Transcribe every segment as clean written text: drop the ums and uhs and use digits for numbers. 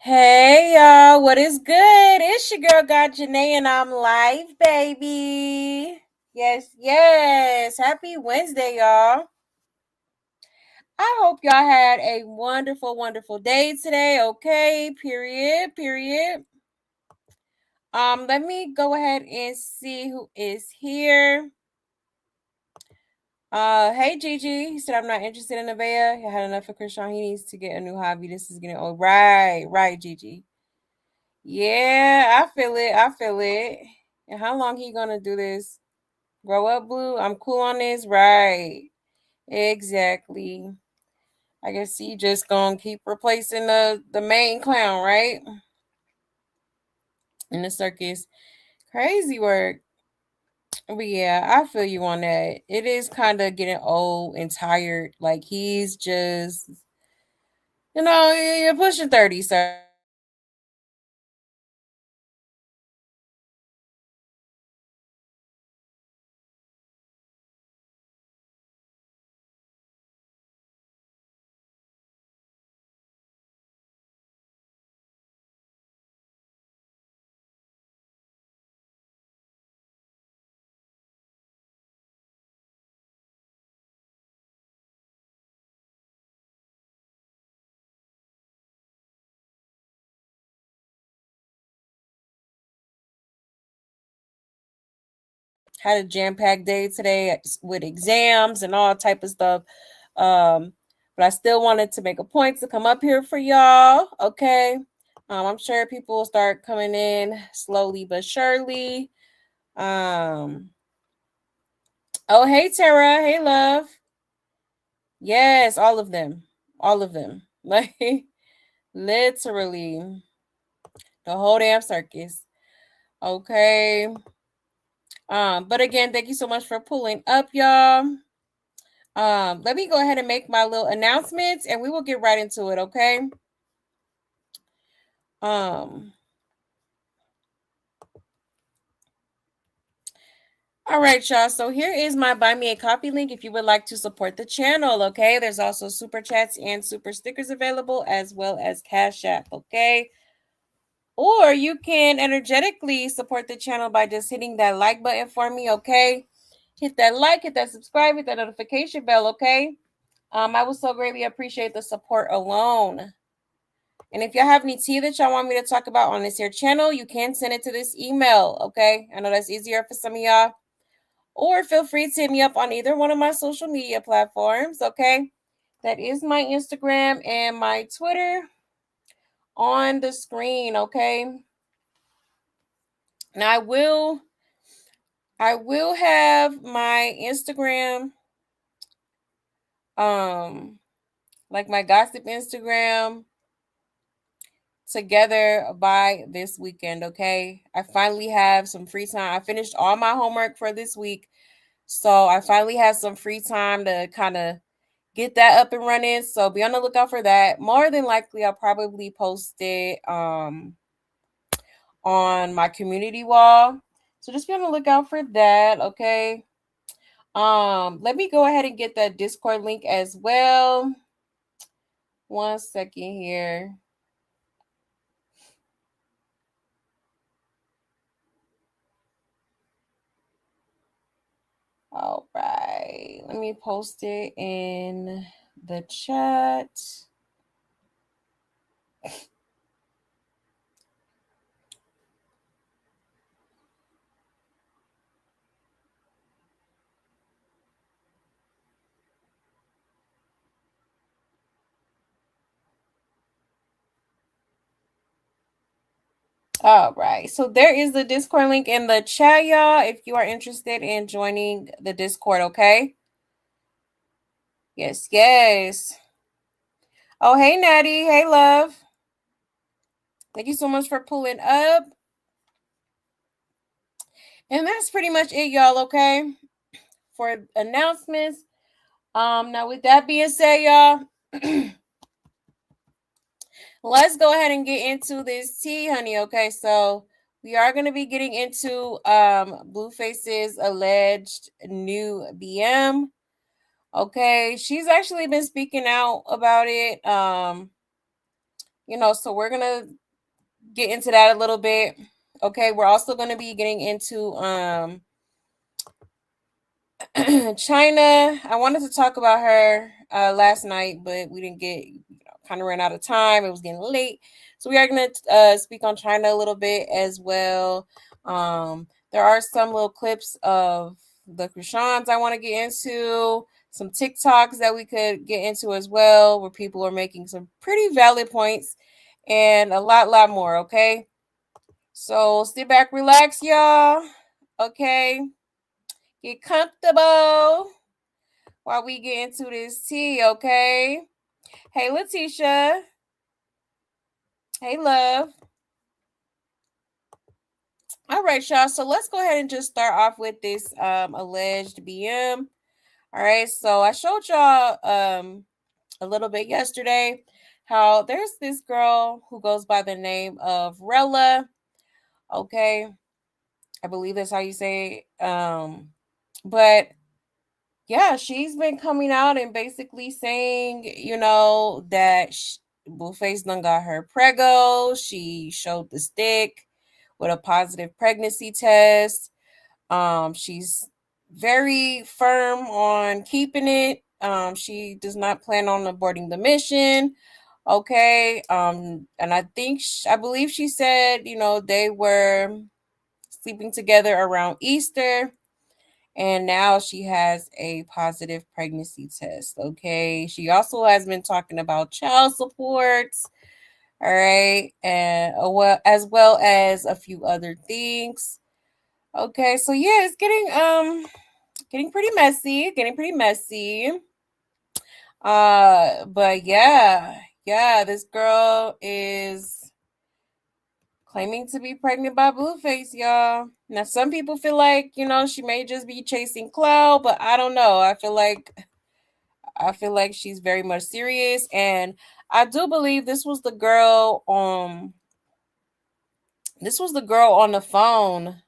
Hey y'all, what is good? It's your girl got Janae and I'm live, baby. Yes, yes. Happy Wednesday, y'all. I hope y'all had a wonderful, wonderful day today. Okay, period. Let me go ahead and see who is here. Hey Gigi. He said I'm not interested in Nevaeh. I had enough of Chrisean. He needs to get a new hobby. This is getting old. Right, Gigi. Yeah, I feel it. And how long he gonna do this? Grow up, Blue? I'm cool on this, right? Exactly. I guess he just gonna keep replacing the main clown, right? In the circus. Crazy work. But yeah, I feel you on that. It is kind of getting old and tired. Like he's just, you're pushing 30, sir. Had a jam-packed day today with exams and all type of stuff. But I still wanted to make a point to come up here for y'all. Okay. I'm sure people will start coming in slowly but surely. Um, oh, hey Tara, hey love. Yes, all of them. All of them. Like literally the whole damn circus. Okay. But again, thank you so much for pulling up, y'all. Let me go ahead and make my little announcements and we will get right into it, okay? Um, all right, y'all. So here is my Buy Me a Coffee link if you would like to support the channel, okay? There's also super chats and super stickers available as well as Cash App, okay? Or you can energetically support the channel by just hitting that like button for me, okay? Hit that like, hit that subscribe, hit that notification bell, okay? I would so greatly appreciate the support alone. And if y'all have any tea that y'all want me to talk about on this here channel, you can send it to this email, okay? I know that's easier for some of y'all. Or feel free to hit me up on either one of my social media platforms, okay? That is my Instagram and my Twitter on the screen, okay? Now I will have my Instagram, like my gossip Instagram together by this weekend, okay? I finally have some free time. I finished all my homework for this week. So I finally have some free time to kind of get that up and running. So be on the lookout for that. More than likely I'll probably post it on my community wall. So just be on the lookout for that, okay? Let me go ahead and get that Discord link as well. 1 second here. All right. Let me post it in the chat. All right. So there is the Discord link in the chat, y'all, if you are interested in joining the Discord, okay? Yes, yes. Oh, hey, Natty. Hey, love. Thank you so much for pulling up. And that's pretty much it, y'all, okay? For announcements. Now with that being said, y'all, let's go ahead and get into this tea, honey. Okay, so we are going to be getting into Blueface's alleged new BM. Okay, she's actually been speaking out about it. So we're gonna get into that a little bit. Okay, we're also gonna be getting into Chyna. I wanted to talk about her last night, but we didn't get, kind of ran out of time. It was getting late. So we are going to speak on Chyna a little bit as well. There are some little clips of the Chriseans I want to get into, some TikToks that we could get into as well, where people are making some pretty valid points, and a lot more, okay? So sit back, relax, y'all. Okay? Get comfortable while we get into this tea, okay? Hey, Letitia. Hey, love. All right, y'all. So let's go ahead and just start off with this alleged BM. All right. So I showed y'all a little bit yesterday how there's this girl who goes by the name of Rela. Okay. I believe that's how you say it. But yeah, she's been coming out and basically saying, that Blueface done got her prego. She showed the stick with a positive pregnancy test. She's very firm on keeping it. She does not plan on aborting the mission. Okay. And I believe she said, they were sleeping together around Easter. And now she has a positive pregnancy test. Okay. She also has been talking about child support. All right. And as well as a few other things. Okay. So yeah, it's getting pretty messy. But yeah, this girl is claiming to be pregnant by Blueface, y'all. Now, some people feel like, she may just be chasing clout, but I don't know. I feel like she's very much serious, and I do believe this was the girl on the phone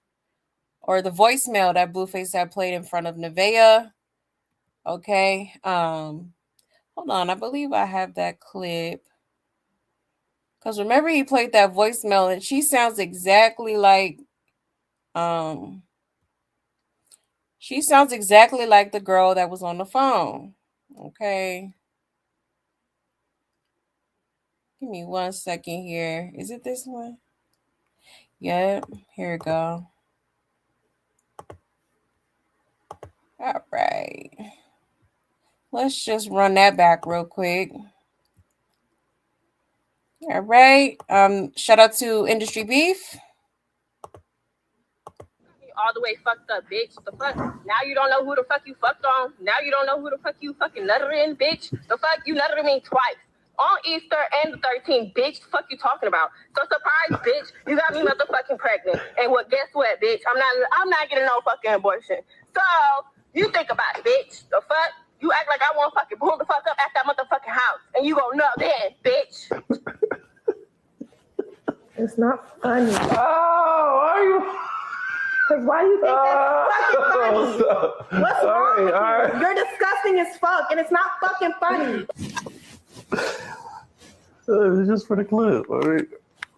or the voicemail that Blueface had played in front of Nevaeh. Okay. Hold on, I believe I have that clip. Because remember, he played that voicemail, and she sounds exactly like the girl that was on the phone. Okay. Give me 1 second here. Is it this one? Yep. Here we go. All right. Let's just run that back real quick. All right. Shout out to Industry Beef. All the way fucked up, bitch. The fuck? Now you don't know who the fuck you fucked on. Now you don't know who the fuck you fucking nutted in, bitch. The fuck? You nutted me twice. On Easter and the 13th, bitch. The fuck you talking about? So surprise, bitch. You got me motherfucking pregnant. And what? Guess what, bitch? I'm not getting no fucking abortion. So you think about it, bitch. The fuck? You act like I won't fucking pull the fuck up at that motherfucking house, and you gon' nut then, bitch. It's not funny. Oh, are you? Because why do you think that's fucking funny? What's wrong with you? Right. You're disgusting as fuck, and it's not fucking funny. It's just for the clip. All right.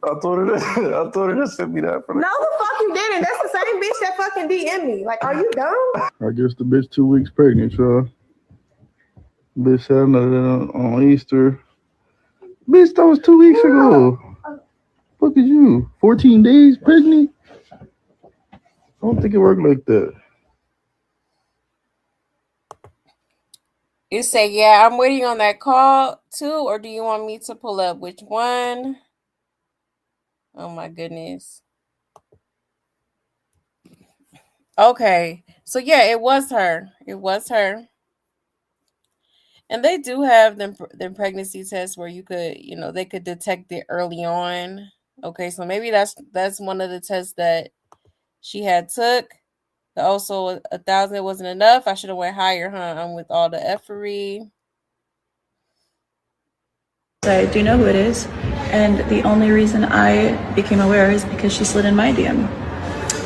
I told her to send me that. No, the fuck you didn't. That's the same bitch that fucking DM'd me. Like, are you dumb? I guess the bitch 2 weeks pregnant, y'all. Bitch said on Easter. Bitch, that was 2 weeks ago. Fuck is you? 14 days pregnant? I don't think it worked like that. You say, yeah, I'm waiting on that call too, or do you want me to pull up which one? Oh my goodness. Okay. So yeah, it was her. And they do have them pregnancy tests where you could, they could detect it early on. Okay, so maybe that's one of the tests that she had took. Also, 1,000 wasn't enough. I should have went higher, huh? I'm with all the effery. I do know who it is, and the only reason I became aware is because she slid in my DM.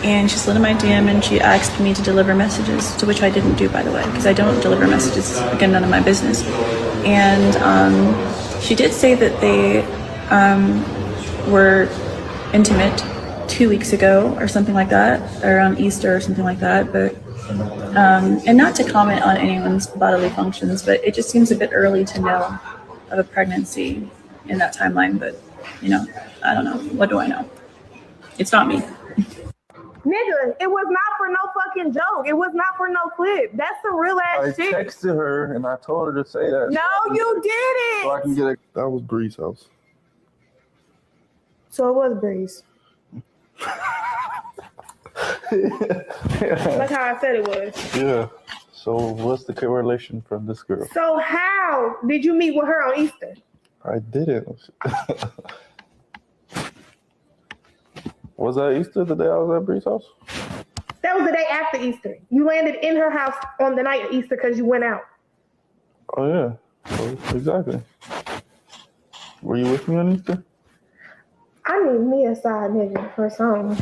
And she slid in my DM and she asked me to deliver messages, to which I didn't do, by the way, because I don't deliver messages. Again, none of my business. And she did say that they were intimate 2 weeks ago or something like that, around Easter or something like that. But and not to comment on anyone's bodily functions, but it just seems a bit early to know of a pregnancy in that timeline. But I don't know. What do I know? It's not me. Nigga, it was not for no fucking joke. It was not for no clip. That's some real ass shit. I texted her and I told her to say that. No, you didn't. So I can get it. That was Bree's house. So it was Breeze. Like how I said it was. Yeah. So what's the correlation from this girl? So how did you meet with her on Easter? I didn't. Was that Easter, the day I was at Bree's house? That was the day after Easter. You landed in her house on the night of Easter because you went out. Oh, yeah. So, exactly. Were you with me on Easter? I need me a side nigga or something.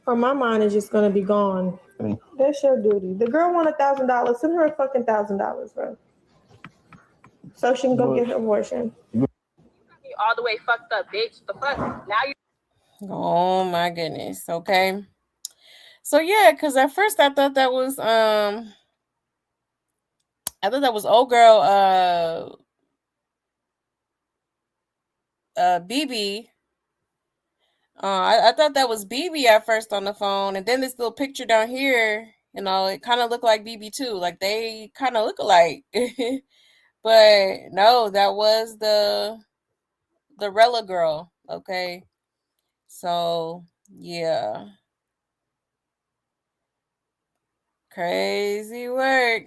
Or my mind is just gonna be gone. That's your duty. The girl won $1,000. Send her a fucking $1,000, bro. So she can go get her abortion. All the way fucked up, bitch. The fuck? Now you. Oh my goodness. Okay. So yeah, because at first I thought that was old girl BB. I thought that was BB at first on the phone, and then this little picture down here, it kind of looked like BB too. Like they kind of look alike. But no, that was the Rela girl. Okay. So yeah. Crazy work.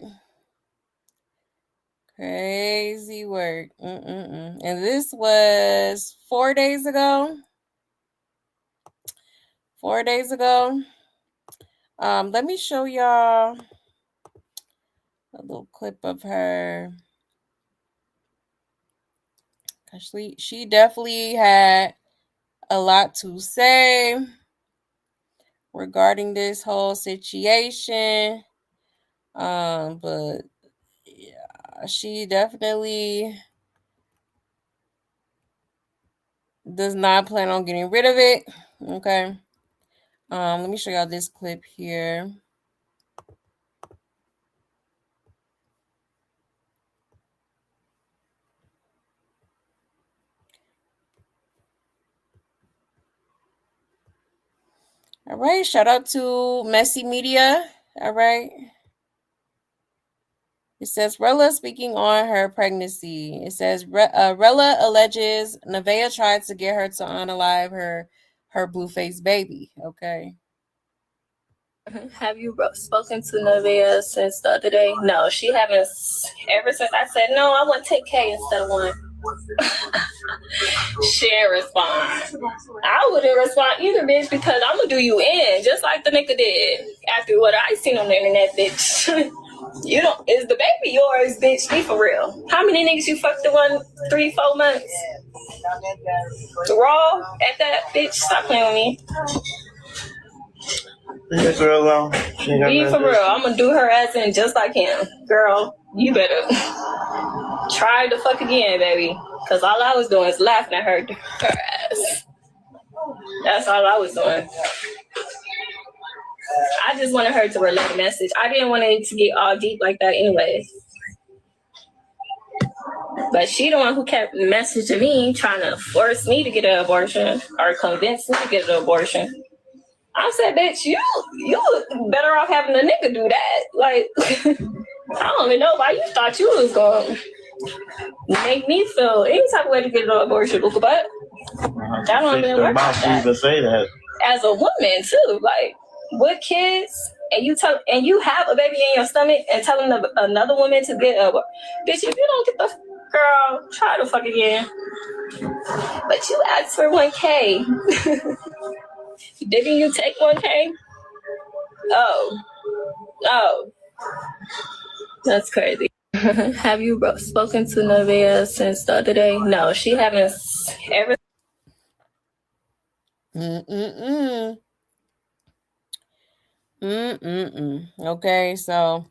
Crazy work. And this was 4 days ago. 4 days ago. Let me show y'all a little clip of her. Cause she definitely had a lot to say regarding this whole situation. But yeah, she definitely does not plan on getting rid of it. Okay. Let me show y'all this clip here. All right. Shout out to Messy Media. All right. It says Rela speaking on her pregnancy. It says Rela alleges Nevaeh tried to get her to unalive her Blueface baby. Okay. Have you spoken to Nevaeh since the other day? No, she haven't. Ever since I said no, I want to take K instead of one. She didn't respond. I wouldn't respond either, bitch, because I'm gonna do you in just like the nigga did after what I seen on the internet, bitch. You don't. Is the baby yours, bitch? Be for real. How many niggas you fucked in 1, 3, 4 months? Raw at that, bitch. Stop playing with me. Leave the girl alone. Be for real. I'm gonna do her ass in just like him. Girl, you better try to fuck again, baby. Cause all I was doing is laughing at her ass. That's all I was doing. I just wanted her to relay the message. I didn't want it to get all deep like that anyway. But she the one who kept messaging me, trying to force me to get an abortion or convince me to get an abortion. I said, bitch, you better off having a nigga do that. Like, I don't even know why you thought you was going to make me feel any type of way to get an abortion, look about. That don't even work like that. To say that. As a woman, too, like, with kids, and you have a baby in your stomach and telling another woman to get a bitch, if you don't get the girl, try to fuck again. But you asked for 1K. Didn't you take 1K? Oh. That's crazy. Have you spoken to Nevaeh since the other day? No, she haven't ever. Okay, so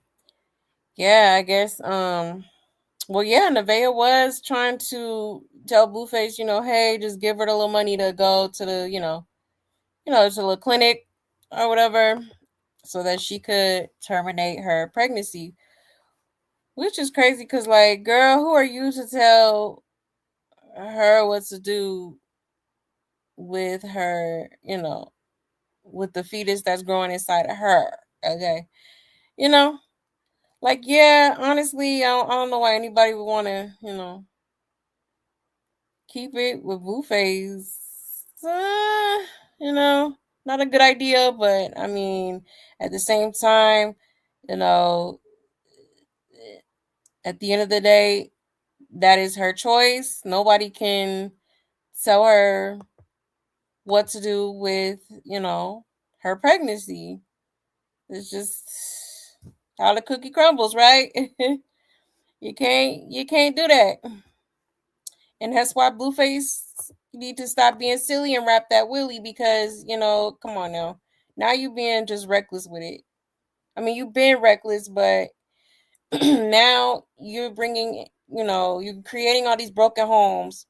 yeah, I guess well, yeah, Nevaeh was trying to tell Blueface, hey, just give her the little money to go to the, to the clinic or whatever, so that she could terminate her pregnancy. Which is crazy because, like, girl, who are you to tell her what to do with her, with the fetus that's growing inside of her? Okay. You know, like, yeah, honestly, I don't know why anybody would want to, keep it with Blueface. You know, not a good idea, but I mean, at the same time, you know, at the end of the day, that is her choice. Nobody can tell her what to do with, her pregnancy. It's just how the cookie crumbles, right? You can't do that. And that's why Blueface need to stop being silly and wrap that willy, because, come on now. Now you being just reckless with it. I mean, you've been reckless, but now you're bringing, you're creating all these broken homes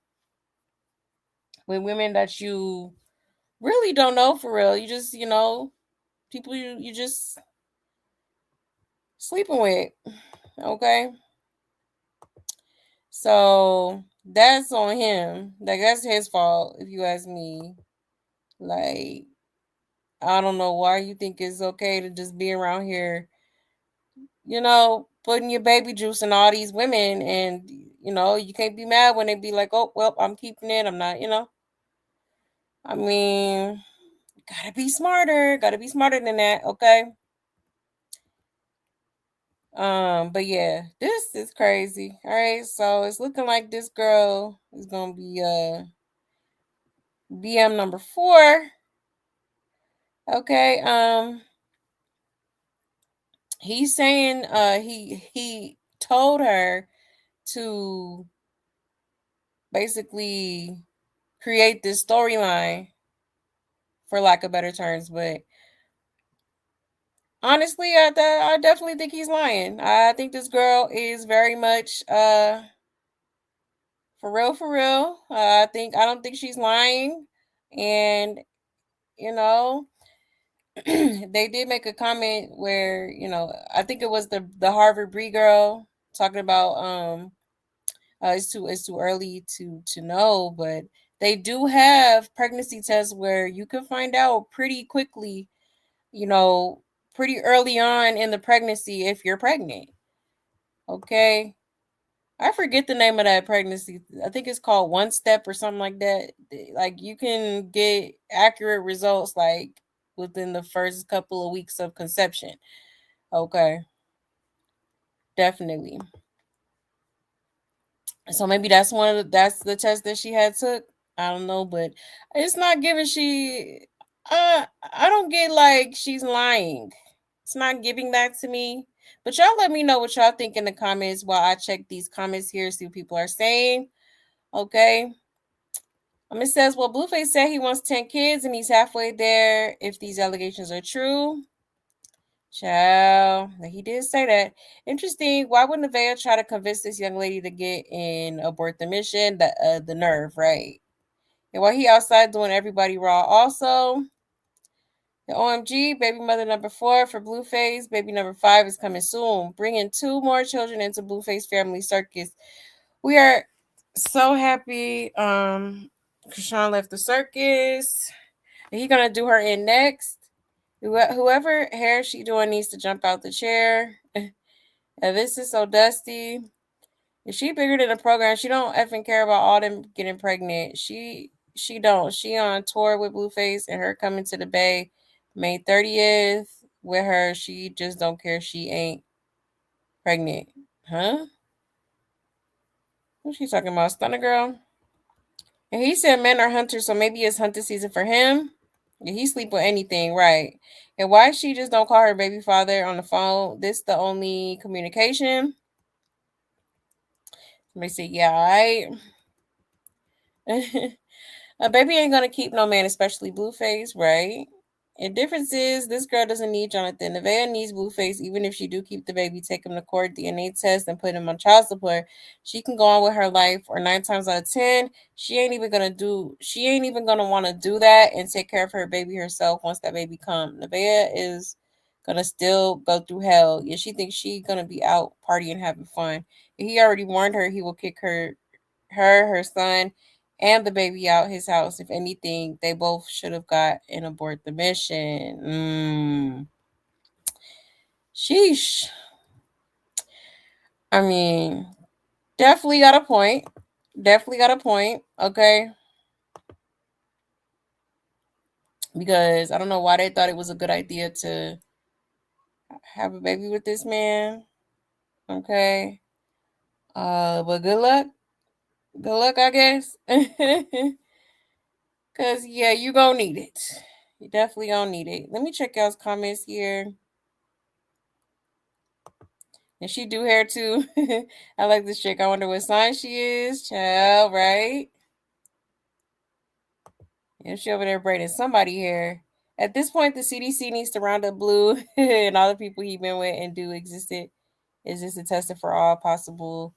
with women that you really don't know for real. You just, people you just sleeping with. Okay. So that's on him. Like, that's his fault, if you ask me. Like, I don't know why you think it's okay to just be around here, putting your baby juice in all these women, and you can't be mad when they be like, oh well, I'm keeping it. I'm not, I mean, gotta be smarter than that, okay? But yeah, this is crazy. All right, so it's looking like this girl is gonna be BM number 4. Okay, he's saying he told her to basically create this storyline, for lack of better terms, but honestly, I definitely think he's lying. I think this girl is very much for real, for real. I don't think she's lying, and you know, they did make a comment where, I think it was the Harvard Bree girl talking about it's too early to know, but they do have pregnancy tests where you can find out pretty quickly, pretty early on in the pregnancy if you're pregnant. Okay. I forget the name of that pregnancy. I think it's called One Step or something like that. Like, you can get accurate results like within the first couple of weeks of conception. Okay. Definitely. So maybe that's the test that she had took. I don't know, but it's not giving I don't get like she's lying. It's not giving that to me. But y'all let me know what y'all think in the comments while I check these comments here, see what people are saying. Okay. It says, well, Blueface said he wants 10 kids and he's halfway there if these allegations are true. Child, he did say that. Interesting. Why would Nevaeh try to convince this young lady to get in abort the mission? The nerve, right? And while he outside doing everybody raw, also. The OMG, baby mother number 4 for Blueface. Baby number 5 is coming soon. Bringing 2 more children into Blueface family circus. We are so happy. Chrisean left the circus. He's gonna do her in next. Whoever hair she doing needs to jump out the chair. This is so dusty. If she bigger than the program, she don't effing care about all them getting pregnant. She don't. She on tour with Blueface and her coming to the Bay May 30th with her. She just don't care. She ain't pregnant. Huh? What's she talking about? Stunner girl? And he said men are hunters, so maybe it's hunting season for him. Yeah, he sleep with anything, right? And why she just don't call her baby father on the phone? This the only communication. Let me see. Yeah, a baby ain't gonna keep no man, especially Blueface, right? The difference is this girl doesn't need Jonathan. Nevaeh needs Blueface. Even if she do keep the baby, take him to court, DNA test, and put him on child support, she can go on with her life. Or 9 times out of 10, she ain't even gonna want to do that and take care of her baby herself once that baby come. Nevaeh is gonna still go through hell. Yeah, she thinks she gonna be out partying, having fun. He already warned her he will kick her son, and the baby out his house. If anything, they both should have got and abort the mission. Sheesh. I mean, definitely got a point. Definitely got a point. Okay. Because I don't know why they thought it was a good idea to have a baby with this man. Okay. But good luck. Good luck, I guess. Cause yeah, you gonna need it. You definitely gonna need it. Let me check y'all's comments here. And she do hair too. I like this chick. I wonder what sign she is. Child, right? Yeah, she over there braiding somebody hair. At this point, the CDC needs to round up Blue and all the people he been with and do existed tested for all possible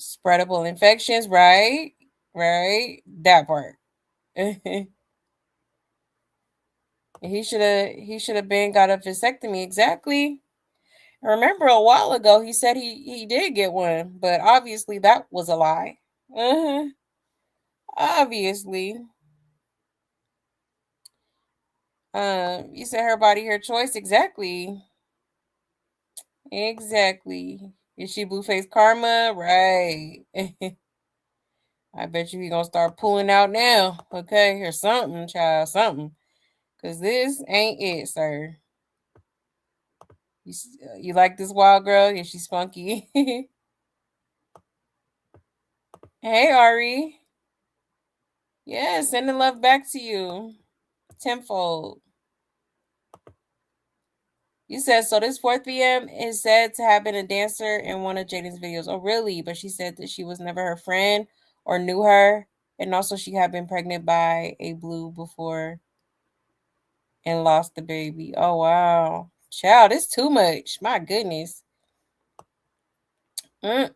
spreadable infections. Right? Right? That part. He should have been got a vasectomy. Exactly. I remember a while ago he said he did get one, but obviously that was a lie. Obviously. You said her body, her choice. Exactly. Exactly. Is she Blueface Karma? Right. I bet you he gonna start pulling out now. Okay, or something, child, something. Cause this ain't it, sir. You like this wild girl? Yeah, she's funky. Hey, Ari. Yeah, sending love back to you. Tenfold. You said, so this 4th PM is said to have been a dancer in one of Jaden's videos. Oh, really? But she said that she was never her friend or knew her. And also she had been pregnant by a Blue before and lost the baby. Oh, wow. Child, it's too much. My goodness. That's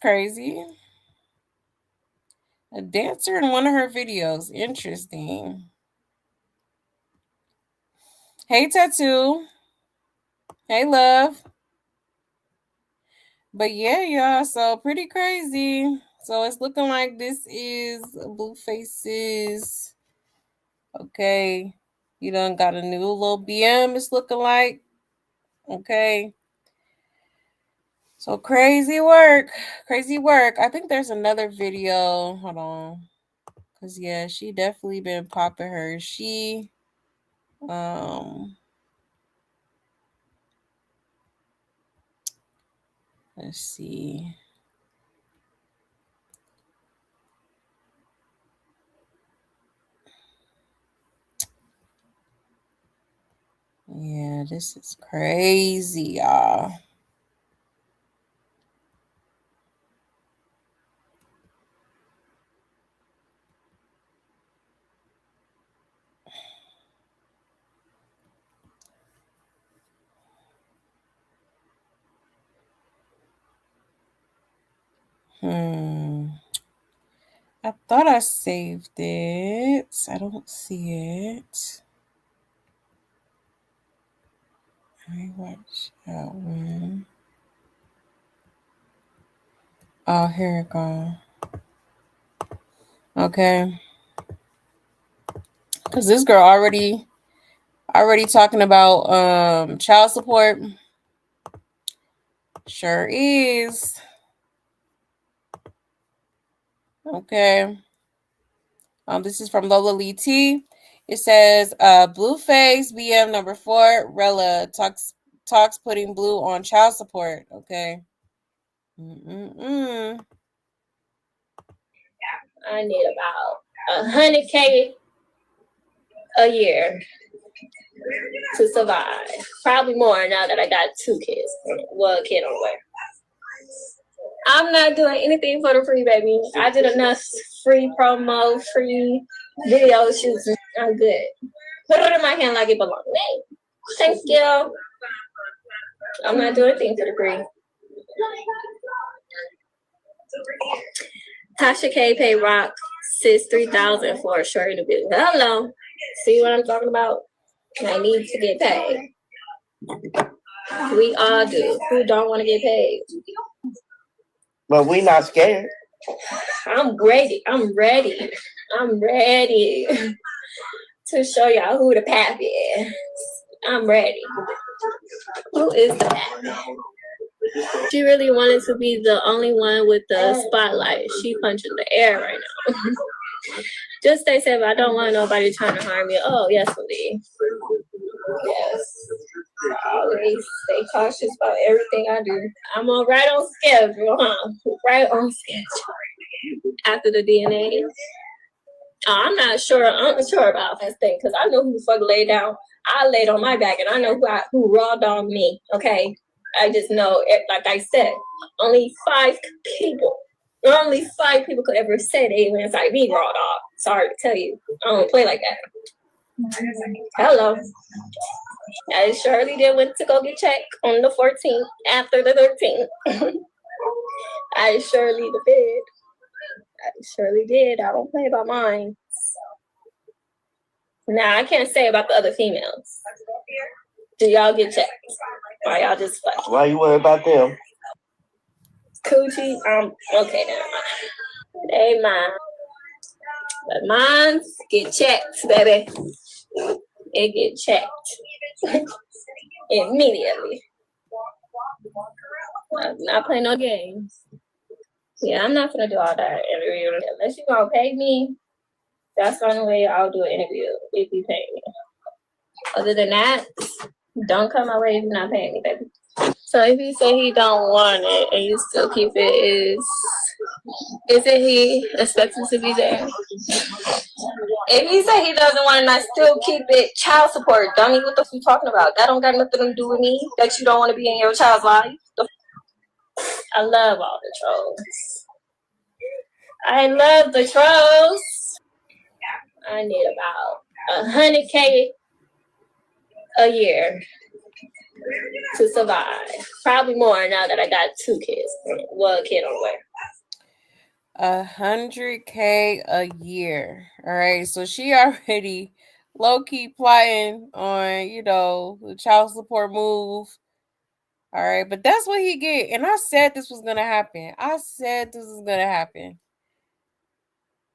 crazy. A dancer in one of her videos. Interesting. Hey, Tattoo. Hey, love. But yeah, y'all, so pretty crazy. So it's looking like this is Blueface's. Okay. You done got a new little BM, it's looking like. Okay. So crazy work. Crazy work. I think there's another video. Hold on. Cause yeah, she definitely been popping her. She let's see. Yeah, this is crazy, y'all. I thought I saved it. I don't see it. I watch that one. Oh, here it goes. Okay. Because this girl already talking about child support. Sure is. Okay. This is from Lola Lee T. It says Blueface BM number 4 Rela talks putting Blue on child support. Okay. I need about 100K a year to survive. Probably more now that I got 2 kids. Well, a kid on the way. I'm not doing anything for the free, baby. I did enough free promo, free Video shoots. I'm good. Put it in my hand like it belongs. Thank you. I'm not doing things for the free. Tasha K pay Rock sis $3,000 for a short interview. Hello. See what I'm talking about? I need to get paid. We all do. Who don't want to get paid? But we not scared. I'm ready. I'm ready. I'm ready to show y'all who the path is. I'm ready. Who is the path? She really wanted to be the only one with the spotlight. She punching the air right now. Just stay safe. I don't want nobody trying to harm you. Oh, yes, please. Yes. Always stay cautious about everything I do. I'm on right on schedule, huh? Right on schedule. After the DNA. I'm not sure. I'm unsure about this thing because I know who the fuck laid down. I laid on my back and I know who raw dogged me. Okay. I just know, like I said, only 5 people could ever say they went inside me raw dog. Sorry to tell you. I don't play like that. Hello. I surely did went to go get checked on the 14th after the 13th. I surely did. I surely did. I don't play about mine. Now I can't say about the other females. Do y'all get checked? Or y'all just fuck? Why you worry about them? Coochie? Okay, never mind. They mine. But mine get checked, baby. It get checked. Immediately. I'm not playing no games. Yeah, I'm not gonna do all that interview. Unless you gonna pay me, that's the only way I'll do an interview if you pay me. Other than that, don't come my way if you're not paying me, baby. So if you say he don't want it and you still keep it, isn't he expected to be there? If he say he doesn't want it and I still keep it, child support, dummy, what the fuck you talking about? That don't got nothing to do with me, that you don't want to be in your child's life. I love all the trolls. I love the trolls. I need about 100K a year to survive. Probably more now that I got 2 kids. Well, a kid on the way. 100K a year. All right. So she already low-key plotting on, the child support move. All right. But that's what he get. And I said this was gonna happen.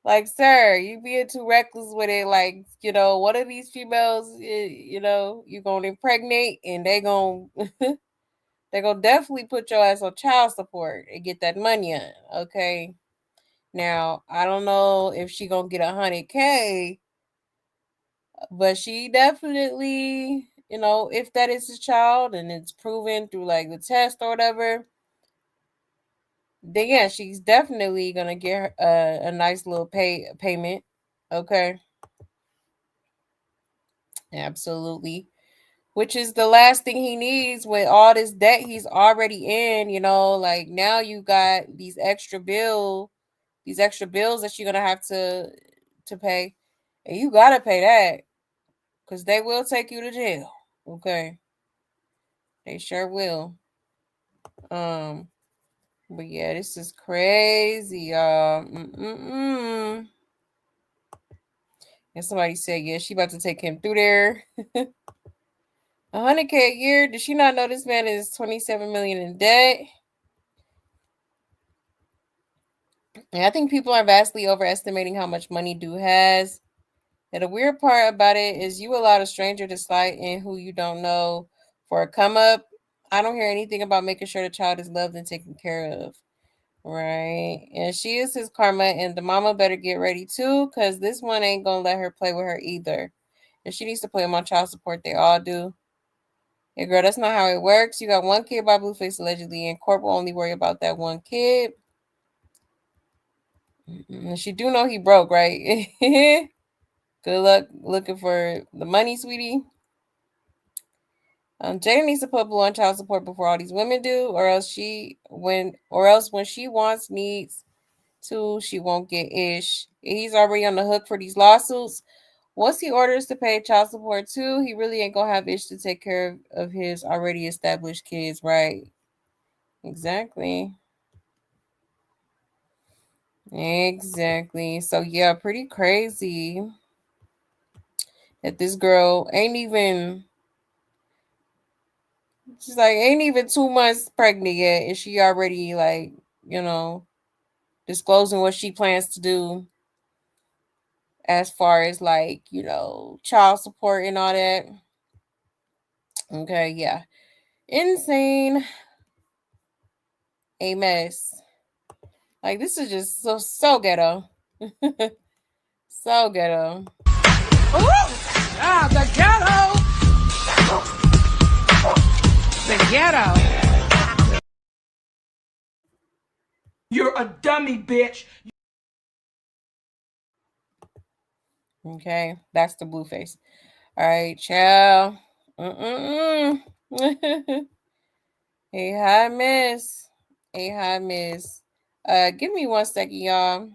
Like, sir, you being too reckless with it. Like, one of these females, you're gonna impregnate and they gonna they're gonna definitely put your ass on child support and get that money on. Okay. Now, I don't know if she gonna get 100K, but she definitely, if that is his child and it's proven through like the test or whatever, then yeah, she's definitely gonna get a nice little payment. Okay. Absolutely. Which is the last thing he needs with all this debt he's already in, like now you got these extra bills that you're gonna have to pay. And you gotta pay that. Because they will take you to jail. Okay. They sure will. But yeah, this is crazy, y'all. And somebody said, yeah, she about to take him through there. 100K a year. Did she not know this man is 27 million in debt? And I think people are vastly overestimating how much money dude has. And the weird part about it is you allowed a stranger to slide in who you don't know for a come up. I don't hear anything about making sure the child is loved and taken care of. Right. And she is his karma, and the mama better get ready too, because this one ain't gonna let her play with her either. And she needs to play him on child support. They all do. Yeah, girl, that's not how it works. You got one kid by Blueface allegedly, and court will only worry about that one kid. And she do know he broke, right? Good luck looking for the money, sweetie. Jada needs to put Blue on child support before all these women do, or else when she wants, needs, Two, she won't get ish. He's already on the hook for these lawsuits. Once he orders to pay child support too, he really ain't gonna have ish to take care of his already established kids, right? Exactly. Exactly. So yeah, pretty crazy that this girl ain't even, she's like ain't even 2 months pregnant yet, and she already like, disclosing what she plans to do as far as like, child support and all that. Okay, yeah. Insane. A mess. Like this is just so ghetto. So ghetto. The ghetto! The ghetto! You're a dummy, bitch! Okay, that's the Blueface. All right, ciao. Hey, hi, miss. Hey, hi, miss. Give me 1 second, y'all.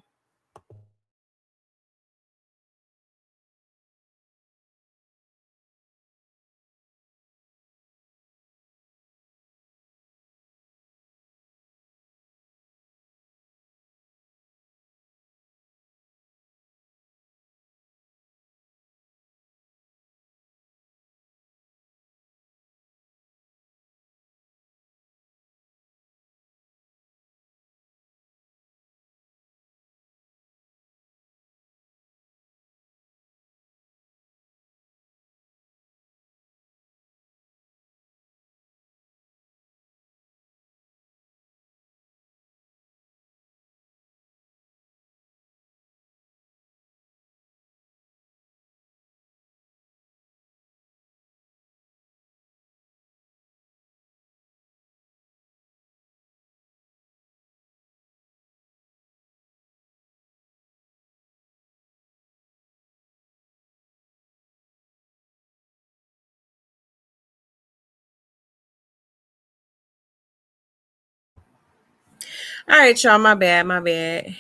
All right, y'all. My bad.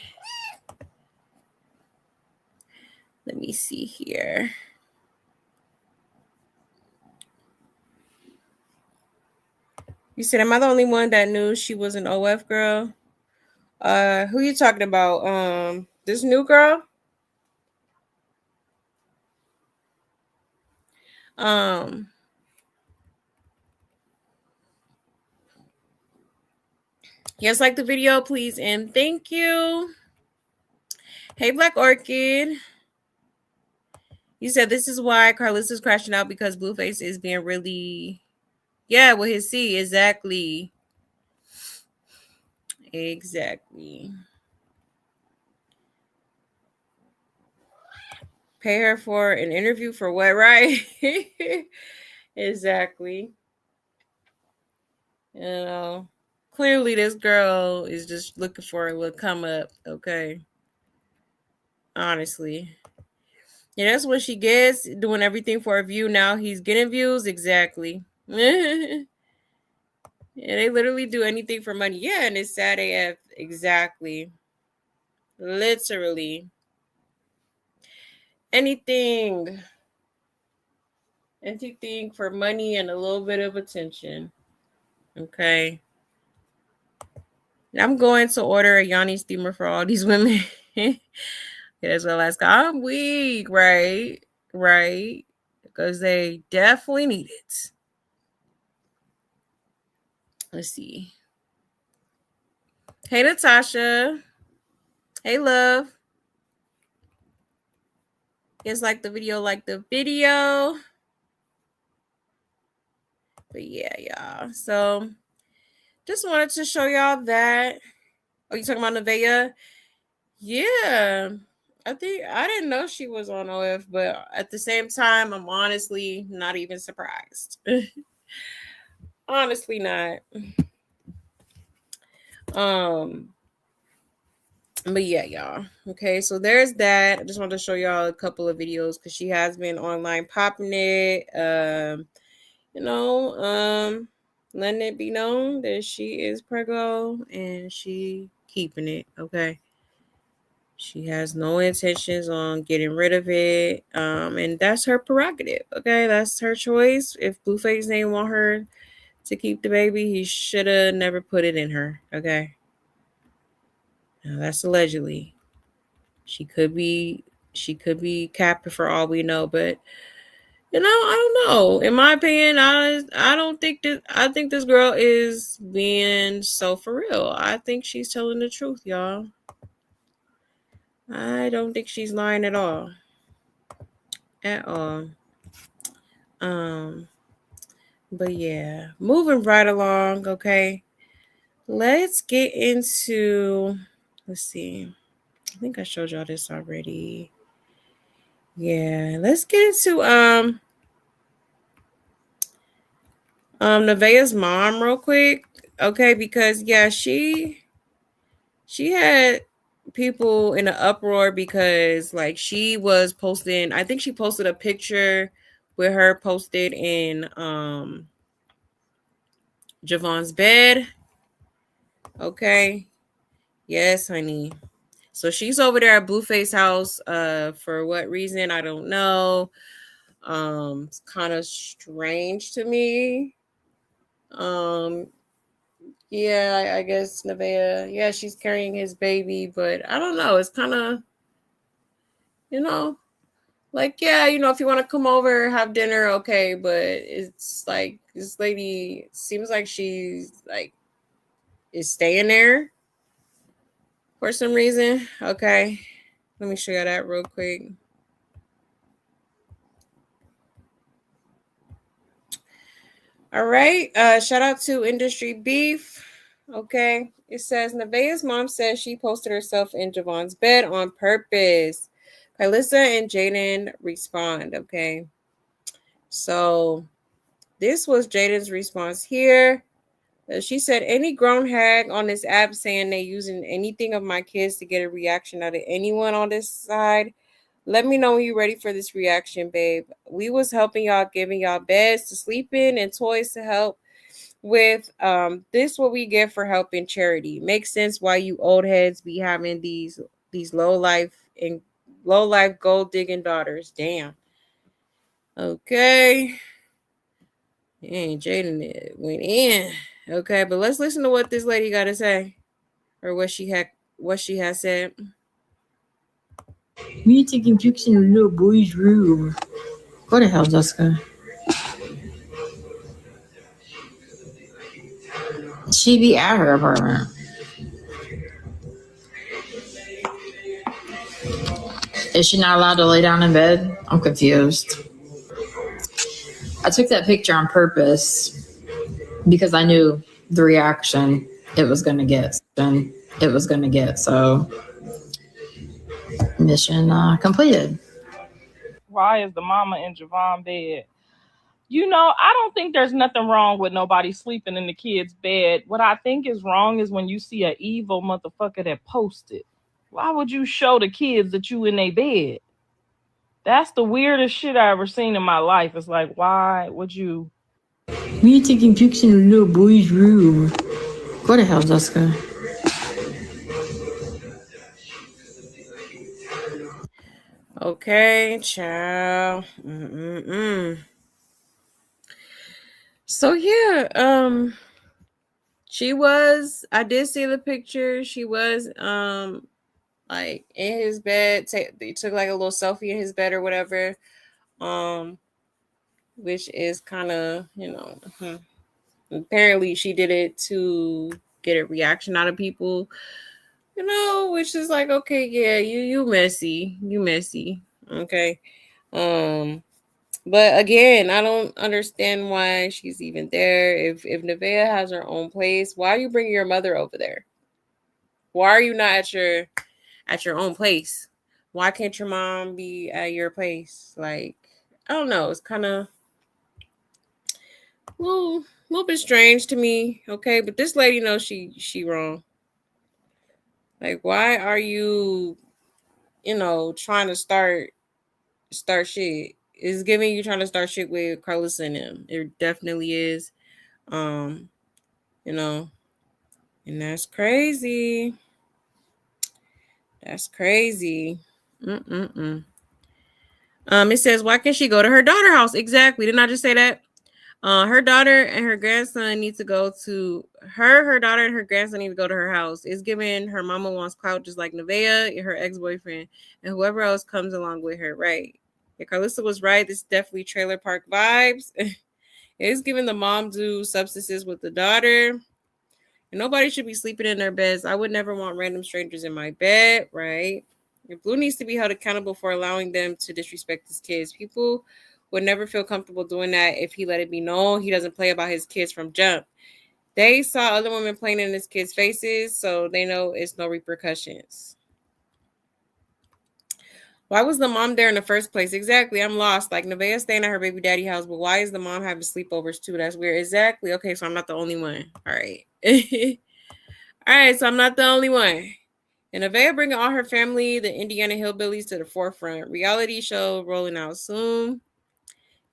Let me see here. You said, am I the only one that knew she was an OF girl? Who you talking about? This new girl? Yes, like the video, please, and thank you. Hey, Black Orchid. You said this is why Carlos is crashing out because Blueface is being really, with his C. Exactly. Pay her for an interview for what, right? Exactly. Clearly this girl is just looking for a little come up, okay? Honestly. Yeah, that's what she gets, doing everything for a view. Now he's getting views. Exactly. Yeah, they literally do anything for money. Yeah, and it's sad AF. Exactly. Literally. Anything. Anything for money and a little bit of attention. Okay. I'm going to order a Yanni steamer for all these women. As well as I'm weak, right? Right. Because they definitely need it. Let's see. Hey, Natasha. Hey, love. It's like the video, But yeah, y'all. So just wanted to show y'all that. Oh, you talking about Nevaeh? Yeah. I didn't know she was on OF, but at the same time, I'm honestly not even surprised. Honestly not. But yeah, y'all. Okay, so there's that. I just wanted to show y'all a couple of videos because she has been online popping it. Letting it be known that she is preggo and she keeping it. Okay. She has no intentions on getting rid of it. And that's her prerogative. Okay, that's her choice. If Blueface ain't want her to keep the baby, he should have never put it in her. Okay. Now that's allegedly. She could be capping for all we know, but I don't know. In my opinion, I don't think that I think this girl is being so for real. I think she's telling the truth, y'all. I don't think she's lying at all. At all. Um, but yeah, moving right along, okay. Let's get into let's see. I think I showed y'all this already. Yeah, let's get into Nevaeh's mom real quick. Okay, because yeah, she had people in an uproar because like she was posting, I think she posted a picture with her posted in Javon's bed. Okay. Yes, honey. So she's over there at Blueface house for what reason? I don't know. It's kind of strange to me. Yeah, I guess Nevaeh, yeah, she's carrying his baby, but I don't know. It's kind of, you know, like, yeah, if you want to come over, have dinner, okay, but it's like this lady seems like she's like is staying there for some reason. Okay. Let me show you that real quick. All right. Shout out to Industry Beef. Okay. It says Nevaeh's mom says she posted herself in Javon's bed on purpose. Kylyssa and Jaden respond. Okay. So this was Jaden's response here. She said, any grown hag on this app saying they using anything of my kids to get a reaction out of anyone on this side, let me know when you're ready for this reaction, babe. We was helping y'all, giving y'all beds to sleep in and toys to help with. This what we get for helping charity. Makes sense why you old heads be having these low life gold digging daughters. Damn. Okay. And Jaden went in. Okay, but let's listen to what this lady got to say, or what she has said. Me taking pictures in a little boy's room. Go to hell, Jessica. She be at her apartment. Is she not allowed to lay down in bed? I'm confused. I took that picture on purpose because I knew the reaction it was going to get. And it was going to get. So, mission completed. Why is the mama in Javon bed? I don't think there's nothing wrong with nobody sleeping in the kid's bed. What I think is wrong is when you see an evil motherfucker that posted. Why would you show the kids that you in their bed? That's the weirdest shit I ever seen in my life. It's like, why would you? Me taking pictures in a little boy's room. Go to hell, Jessica. Okay, child. So yeah, I did see the picture. She was like in his bed. They took like a little selfie in his bed or whatever. Which is kind of, apparently she did it to get a reaction out of people, which is like, okay, yeah, you messy. Okay. But again, I don't understand why she's even there. If Nevaeh has her own place, why are you bringing your mother over there? Why are you not at your own place? Why can't your mom be at your place? Like, I don't know. It's kind of a little bit strange to me. Okay, but this lady knows she wrong. Like, why are you, trying to start shit? It's giving you trying to start shit with Carlos and him. It definitely is. Um, and that's crazy. That's crazy. It says, why can't she go to her daughter's house? Exactly. Didn't I just say that? Her daughter and her grandson need to go to her daughter and her grandson need to go to her house. It's given her mama wants clout just like Nevaeh and her ex-boyfriend and whoever else comes along with her, right? Yeah, Carlissa was right. This is definitely trailer park vibes. It's giving the mom do substances with the daughter. And nobody should be sleeping in their beds. I would never want random strangers in my bed, right? Blue needs to be held accountable for allowing them to disrespect his kids. People would never feel comfortable doing that if he let it be known he doesn't play about his kids from jump. They saw other women playing in his kids' faces, so they know it's no repercussions. Why was the mom there in the first place? Exactly. I'm lost. Like, Nevaeh staying at her baby daddy house, but why is the mom having sleepovers too? That's weird. Exactly. Okay, so I'm not the only one. All right. All right, so I'm not the only one. And Nevaeh bringing all her family, the Indiana hillbillies, to the forefront. Reality show rolling out soon.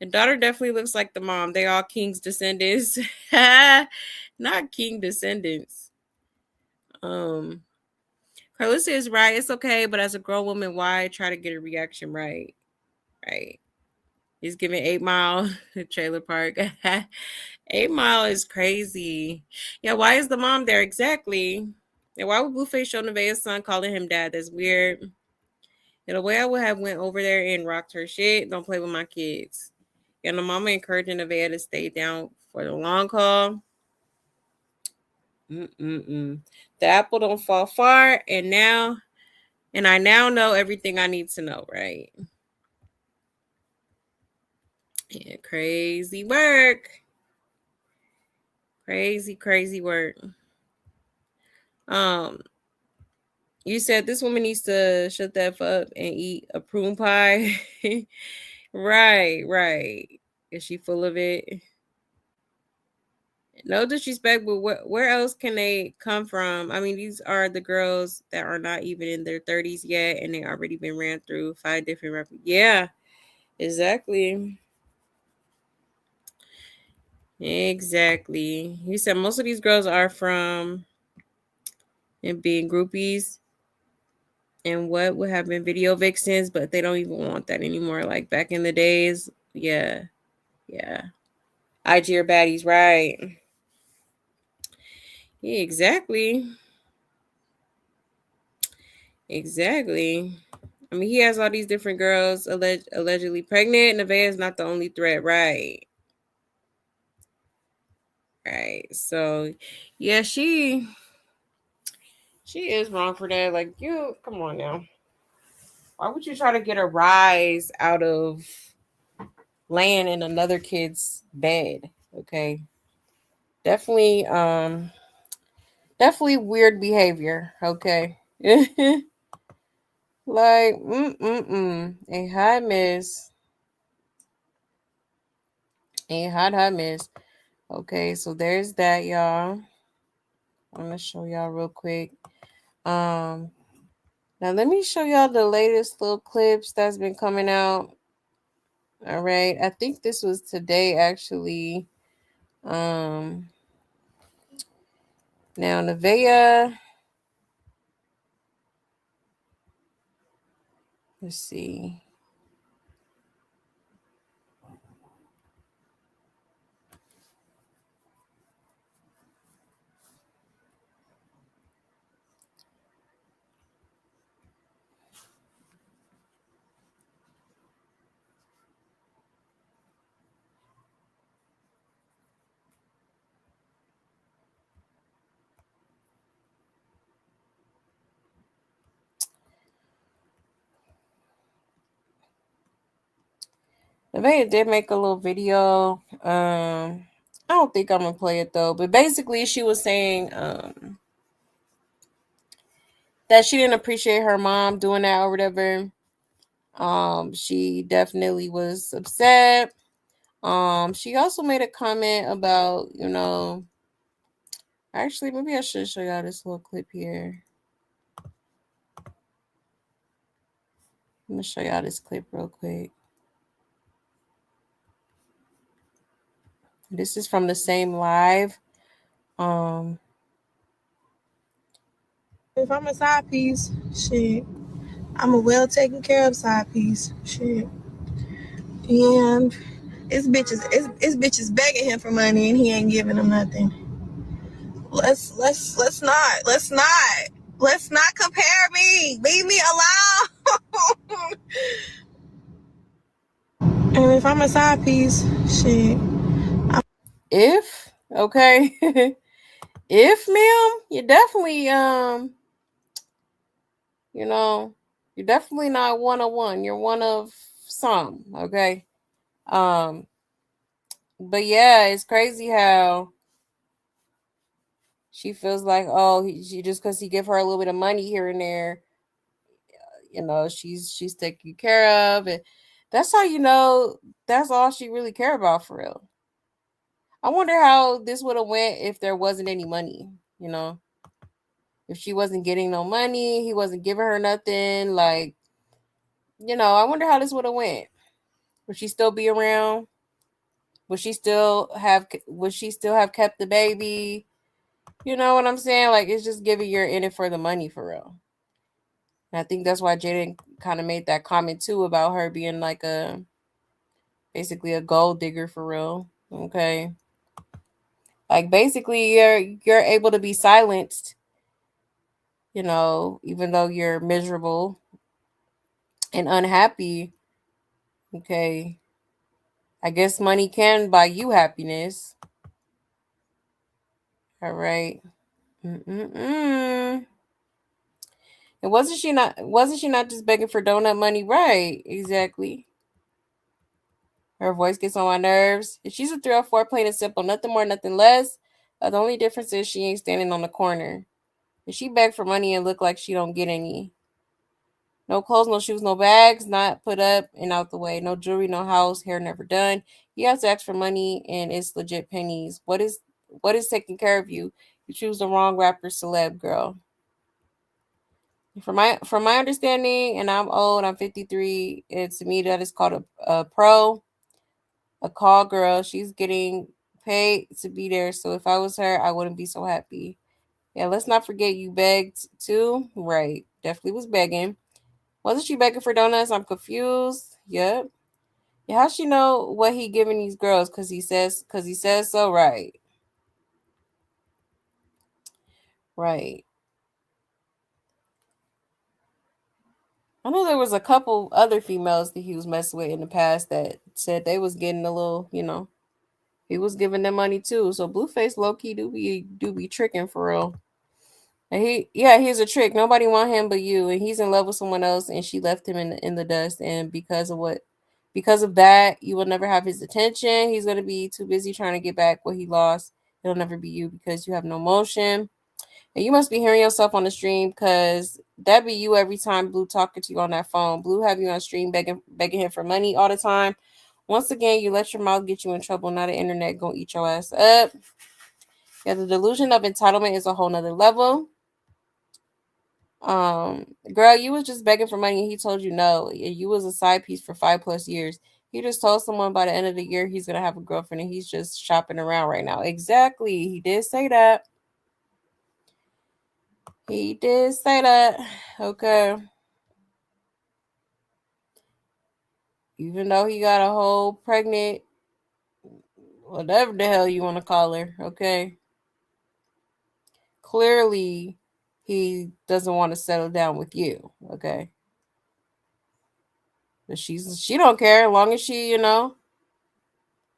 The daughter definitely looks like the mom. They all king's descendants. Not king descendants. Carlissa is right. It's okay, but as a grown woman, why try to get a reaction right? Right. He's giving 8 Mile trailer park. 8 Mile is crazy. Yeah, why is the mom there? Exactly. And why would Blueface show Nevaeh's son calling him dad? That's weird. In a way, I would have went over there and rocked her shit. Don't play with my kids. And the mama encouraging Nevaeh to stay down for the long haul. The apple don't fall far, and I now know everything I need to know, right? Yeah, crazy work. Crazy work. You said this woman needs to shut that up and eat a prune pie. Right. Is she full of it? No disrespect, but where else can they come from? I mean, these are the girls that are not even in their 30s yet, and they already been ran through 5 different Yeah, exactly. Exactly. You said most of these girls are from and being groupies and what would have been video vixens, but they don't even want that anymore. Like back in the days. Yeah. IG or baddies, right? Yeah, exactly. I mean, he has all these different girls allegedly pregnant. Nevaeh is not the only threat, right? Right. So, yeah, she is wrong for that. Like, you, come on now. Why would you try to get a rise out of laying in another kid's bed? Okay. Definitely weird behavior, okay? Like, a hot miss. A hot miss. Okay, so there's that, y'all. I'm gonna show y'all real quick. Now let me show y'all the latest little clips that's been coming out. All right, I think this was today actually. Now Nevaeh. Let's see. Nevaeh did make a little video. I don't think I'm gonna play it though, but basically she was saying that she didn't appreciate her mom doing that or whatever. She definitely was upset. She also made a comment about, actually maybe I should show y'all this little clip here. I'm gonna show y'all this clip real quick. This is from the same live. If I'm a side piece, shit, I'm a well taken care of side piece. Shit. And it's bitches begging him for money and he ain't giving them nothing. Let's not compare me. Leave me alone. And if I'm a side piece, shit. If okay, if ma'am, you're definitely you know, you're definitely not one of one. You're one of some. Okay. But yeah, it's crazy how she feels like, oh, she just because he give her a little bit of money here and there, she's taken care of, and that's how that's all she really care about for real. I wonder how this would have went if there wasn't any money. If she wasn't getting no money, he wasn't giving her nothing. Like, I wonder how this would have went. Would she still be around? Would she still have kept the baby? You know what I'm saying? Like, it's just giving you're in it for the money for real. And I think that's why Jaden kind of made that comment too about her being like basically a gold digger for real. Okay. Like basically you're able to be silenced, even though you're miserable and unhappy. Okay. I guess money can buy you happiness. All right. Mm-mm-mm. And wasn't she not just begging for donut money? Right, exactly. Her voice gets on my nerves. If she's a 304, plain and simple, nothing more, nothing less. The only difference is she ain't standing on the corner. If she begged for money and look like she don't get any. No clothes, no shoes, no bags, not put up and out the way. No jewelry, no house, hair never done. You have to ask for money and it's legit pennies. What is taking care of you? You choose the wrong rapper celeb girl. From my understanding, and I'm old, I'm 53. It's to me that is called a pro, a call girl. She's getting paid to be there. So if I was her, I wouldn't be so happy. Yeah, let's not forget you begged too. Right. Definitely was begging. Wasn't she begging for donuts? I'm confused. Yep. Yeah, how she know what he giving these girls? Cause he says so. Right. Right. I know there was a couple other females that he was messing with in the past that said they was getting a little, he was giving them money too. So Blueface low key do be tricking for real. And he's a trick. Nobody want him but you, and he's in love with someone else, and she left him in the dust. And because of that, you will never have his attention. He's gonna be too busy trying to get back what he lost. It'll never be you because you have no motion. And you must be hearing yourself on the stream because that be you every time Blue talking to you on that phone. Blue have you on stream begging him for money all the time. Once again, you let your mouth get you in trouble. Now the internet gonna eat your ass up. Yeah, the delusion of entitlement is a whole nother level. Girl, you was just begging for money and he told you no. You was a side piece for 5+ years. He just told someone by the end of the year he's gonna have a girlfriend and he's just shopping around right now. Exactly. He did say that. He did say that. Okay. Even though he got a whole pregnant, whatever the hell you want to call her, okay? Clearly, he doesn't want to settle down with you, okay? But she don't care, as long as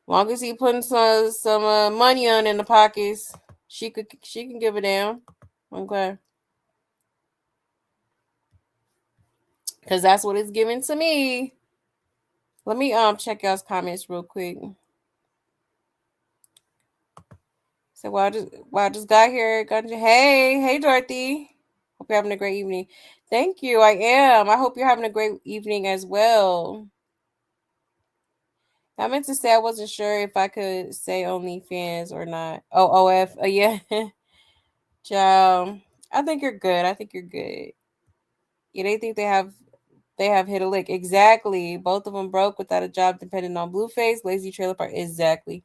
long as he putting some money on in the pockets, she can give it down, okay? Because that's what it's giving to me. Let me check y'all's comments real quick. So I just got here. Hey Dorothy. Hope you're having a great evening. Thank you. I am. I hope you're having a great evening as well. I meant to say I wasn't sure if I could say OnlyFans or not. Oh, OF. Yeah. Ciao. I think you're good. Yeah, they think they have hit a lick. Exactly. Both of them broke without a job, depending on Blueface, lazy trailer park. Exactly.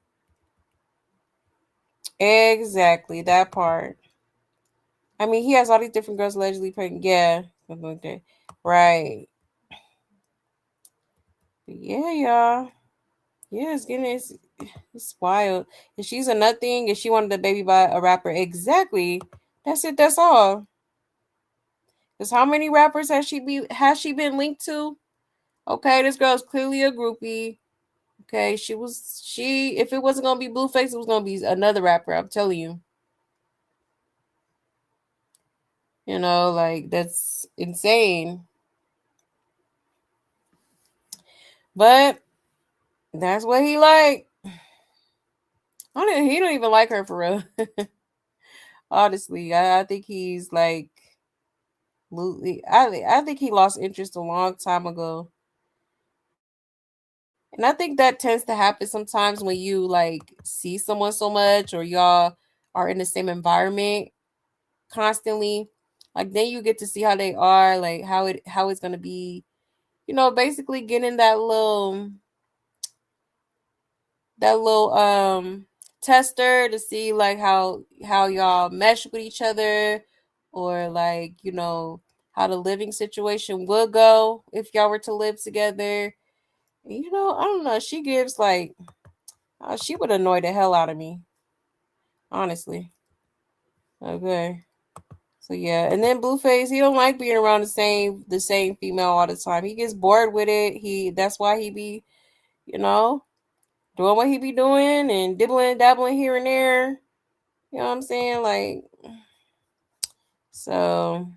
Exactly that part. I mean, he has all these different girls allegedly pregnant. Yeah, something like that. Right. But yeah, y'all. Yeah, it's wild. If she's a nothing, if she wanted a baby by a rapper, exactly. That's it. That's all. Because how many rappers has she been linked to? Okay, this girl is clearly a groupie. Okay, she if it wasn't gonna be Blueface, it was gonna be another rapper. I'm telling you. You know, like that's insane. But that's what he like. He don't even like her for real. Honestly, I think he's like, I think he lost interest a long time ago. And I think that tends to happen sometimes when you like see someone so much or y'all are in the same environment constantly. Like then you get to see how they are, like how it's gonna be, basically getting that little tester to see like how y'all mesh with each other, or like how the living situation would go if y'all were to live together. I don't know, she gives like, she would annoy the hell out of me, honestly. Okay, so yeah, and then Blueface, he don't like being around the same female all the time. He gets bored with it. That's why he be doing what he be doing and dibbling dabbling here and there. You know what I'm saying? Like, so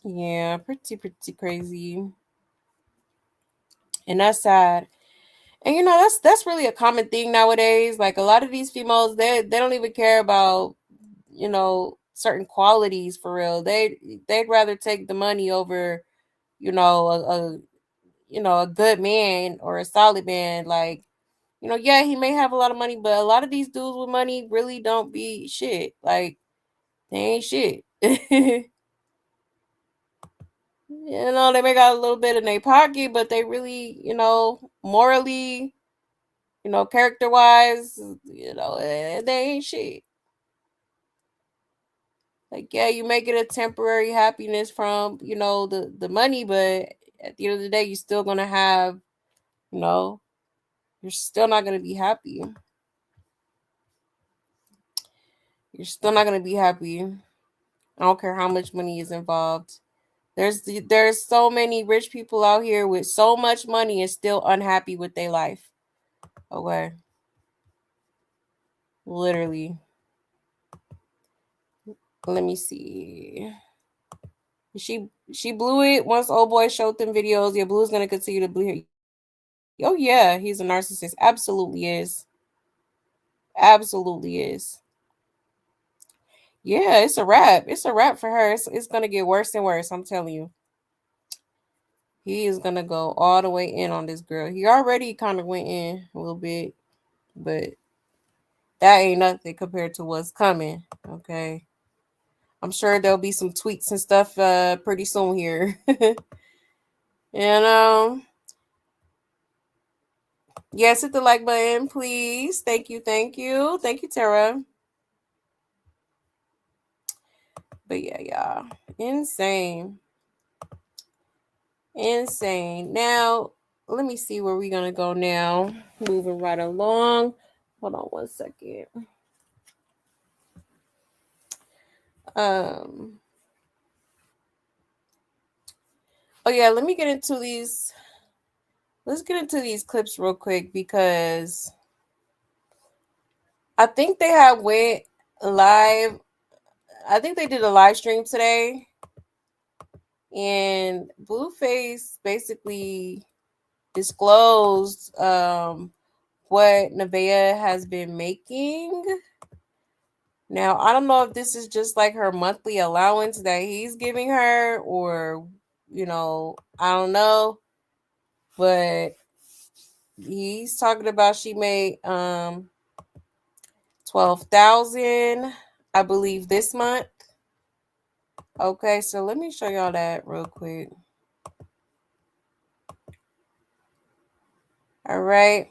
yeah, pretty crazy. And that's sad. And that's really a common thing nowadays. Like a lot of these females, they don't even care about, certain qualities for real. They'd rather take the money over, a good man or a solid man. Like, yeah, he may have a lot of money, but a lot of these dudes with money really don't be shit. Like, they ain't shit. They may got a little bit in their pocket, but they really, morally, character wise, they ain't shit. Like, yeah, you may get a temporary happiness from, the money, but at the end of the day, you're still gonna have, you know, you're still not gonna be happy. You're still not gonna be happy. I don't care how much money is involved. There's so many rich people out here with so much money and still unhappy with their life. Okay. Literally. Let me see. She blew it once old boy showed them videos. Yeah, Blue's gonna continue to blew her. Oh yeah, he's a narcissist. Absolutely is. Absolutely is. Yeah, it's a wrap. It's a wrap for her. It's gonna get worse and worse. I'm telling you. He is gonna go all the way in on this girl. He already kind of went in a little bit, but that ain't nothing compared to what's coming. Okay. I'm sure there'll be some tweets and stuff pretty soon here. And yes, hit the like button, please. Thank you, thank you. Thank you, Tara. But yeah, y'all. Insane. Insane. Now, let me see where we're gonna go now. Moving right along. Hold on one second. Oh yeah, let me get into these. Let's get into these clips real quick because I think they have went live. I think they did a live stream today, and Blueface basically disclosed what Nevaeh has been making. Now, I don't know if this is just like her monthly allowance that he's giving her, or I don't know, but he's talking about she made 12,000, I believe, this month. Okay, so let me show y'all that real quick. All right.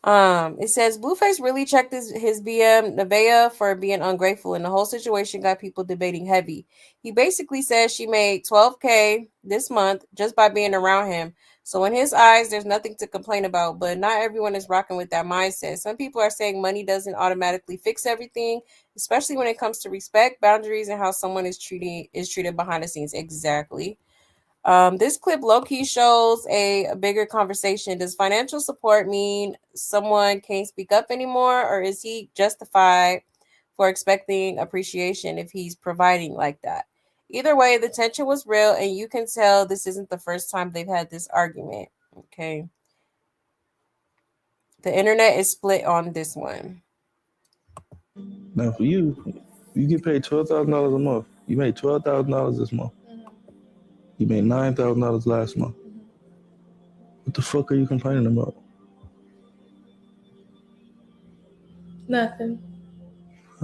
It says Blueface really checked his BM Nevaeh for being ungrateful, and the whole situation got people debating heavy. He basically says she made $12K this month just by being around him. So in his eyes, there's nothing to complain about, but not everyone is rocking with that mindset. Some people are saying money doesn't automatically fix everything, especially when it comes to respect, boundaries, and how someone is treated behind the scenes. Exactly. This clip low-key shows a bigger conversation. Does financial support mean someone can't speak up anymore, or is he justified for expecting appreciation if he's providing like that? Either way, the tension was real, and you can tell this isn't the first time they've had this argument. Okay. The internet is split on this one. Now for you, you get paid $12,000 a month. You made $12,000 this month. You made $9,000 last month. What the fuck are you complaining about? Nothing.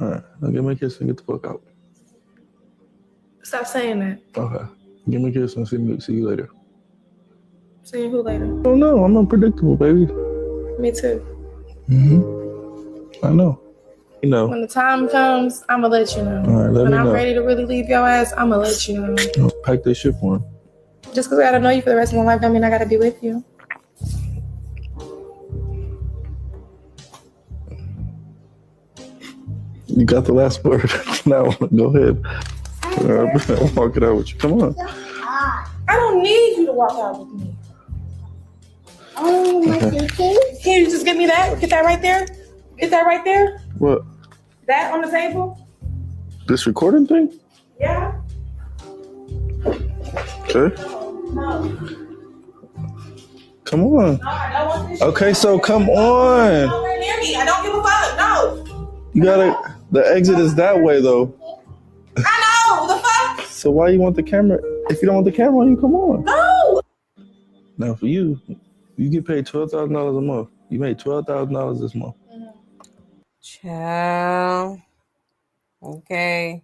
All right, now give me a kiss and get the fuck out. Stop saying that. Okay, give me a kiss and see you later. See you who later? Oh no, I'm unpredictable, baby. Me too. I know. You know. When the time comes, I'ma let you know. All right, let when me I'm know. ready to really leave your ass, I'ma let you know. Pack that shit for him. Just because I gotta know you for the rest of my life, don't mean I gotta be with you. You got the last word. Now go ahead. I'll walk it out with you. Come on. I don't need you to walk out with me. Okay. Can you just give me that? Get that right there? Get that right there? What? That on the table? This recording thing? Yeah. Okay. No. Come on. No, I don't want this. Okay, so come on. Nowhere near me. I don't give a fuck. No. You gotta. The exit is that way though. I know. The fuck? So why you want the camera? If you don't want the camera on you, come on. No. Now for you, you get paid $12,000 a month. You made $12,000 this month. Ciao. Okay.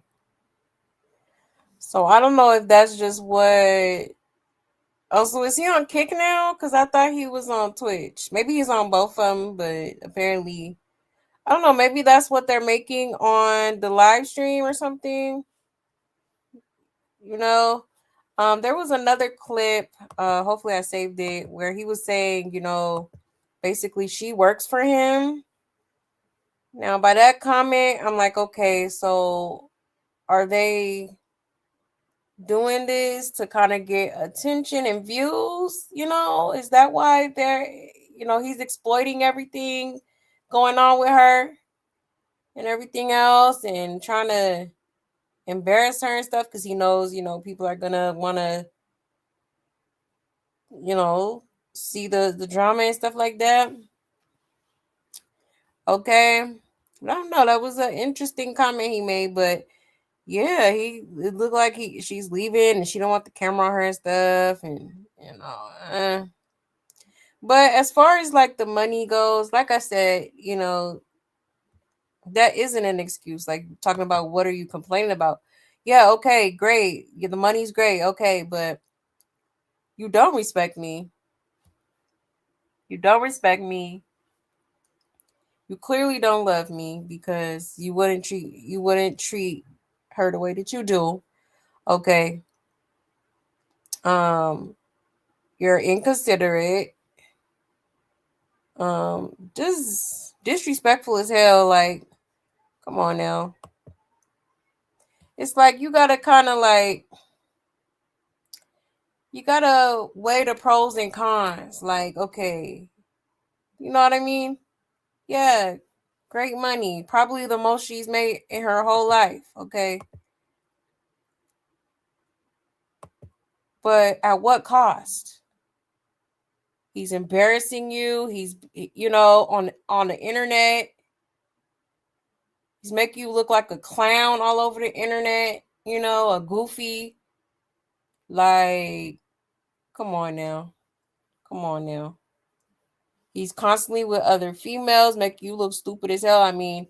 So I don't know if that's just what. Oh, so is he on Kick now? Because I thought he was on Twitch. Maybe he's on both of them, but apparently, I don't know. Maybe that's what they're making on the live stream or something. You know, there was another clip. Hopefully, I saved it where he was saying, basically she works for him. Now, by that comment, I'm like, okay, so are they doing this to kind of get attention and views? Is that why he's exploiting everything going on with her and everything else and trying to embarrass her and stuff because he knows, people are gonna want to, see the drama and stuff like that. Okay. I don't know. That was an interesting comment he made, but yeah, it looked like she's leaving and she don't want the camera on her and stuff, and. But as far as like the money goes, like I said, that isn't an excuse. Like talking about what are you complaining about? Yeah, okay, great. Yeah, the money's great, okay, but you don't respect me. You don't respect me. You clearly don't love me because you wouldn't treat her the way that you do. Okay. You're inconsiderate. Just disrespectful as hell. Like, come on now. It's like you gotta kind of like you gotta weigh the pros and cons. Like, okay, you know what I mean? Yeah, great money. Probably the most she's made in her whole life. Okay. But at what cost? He's embarrassing you. He's on the internet. He's making you look like a clown all over the internet, a goofy. Like, come on now. Come on now. He's constantly with other females, make you look stupid as hell. I mean,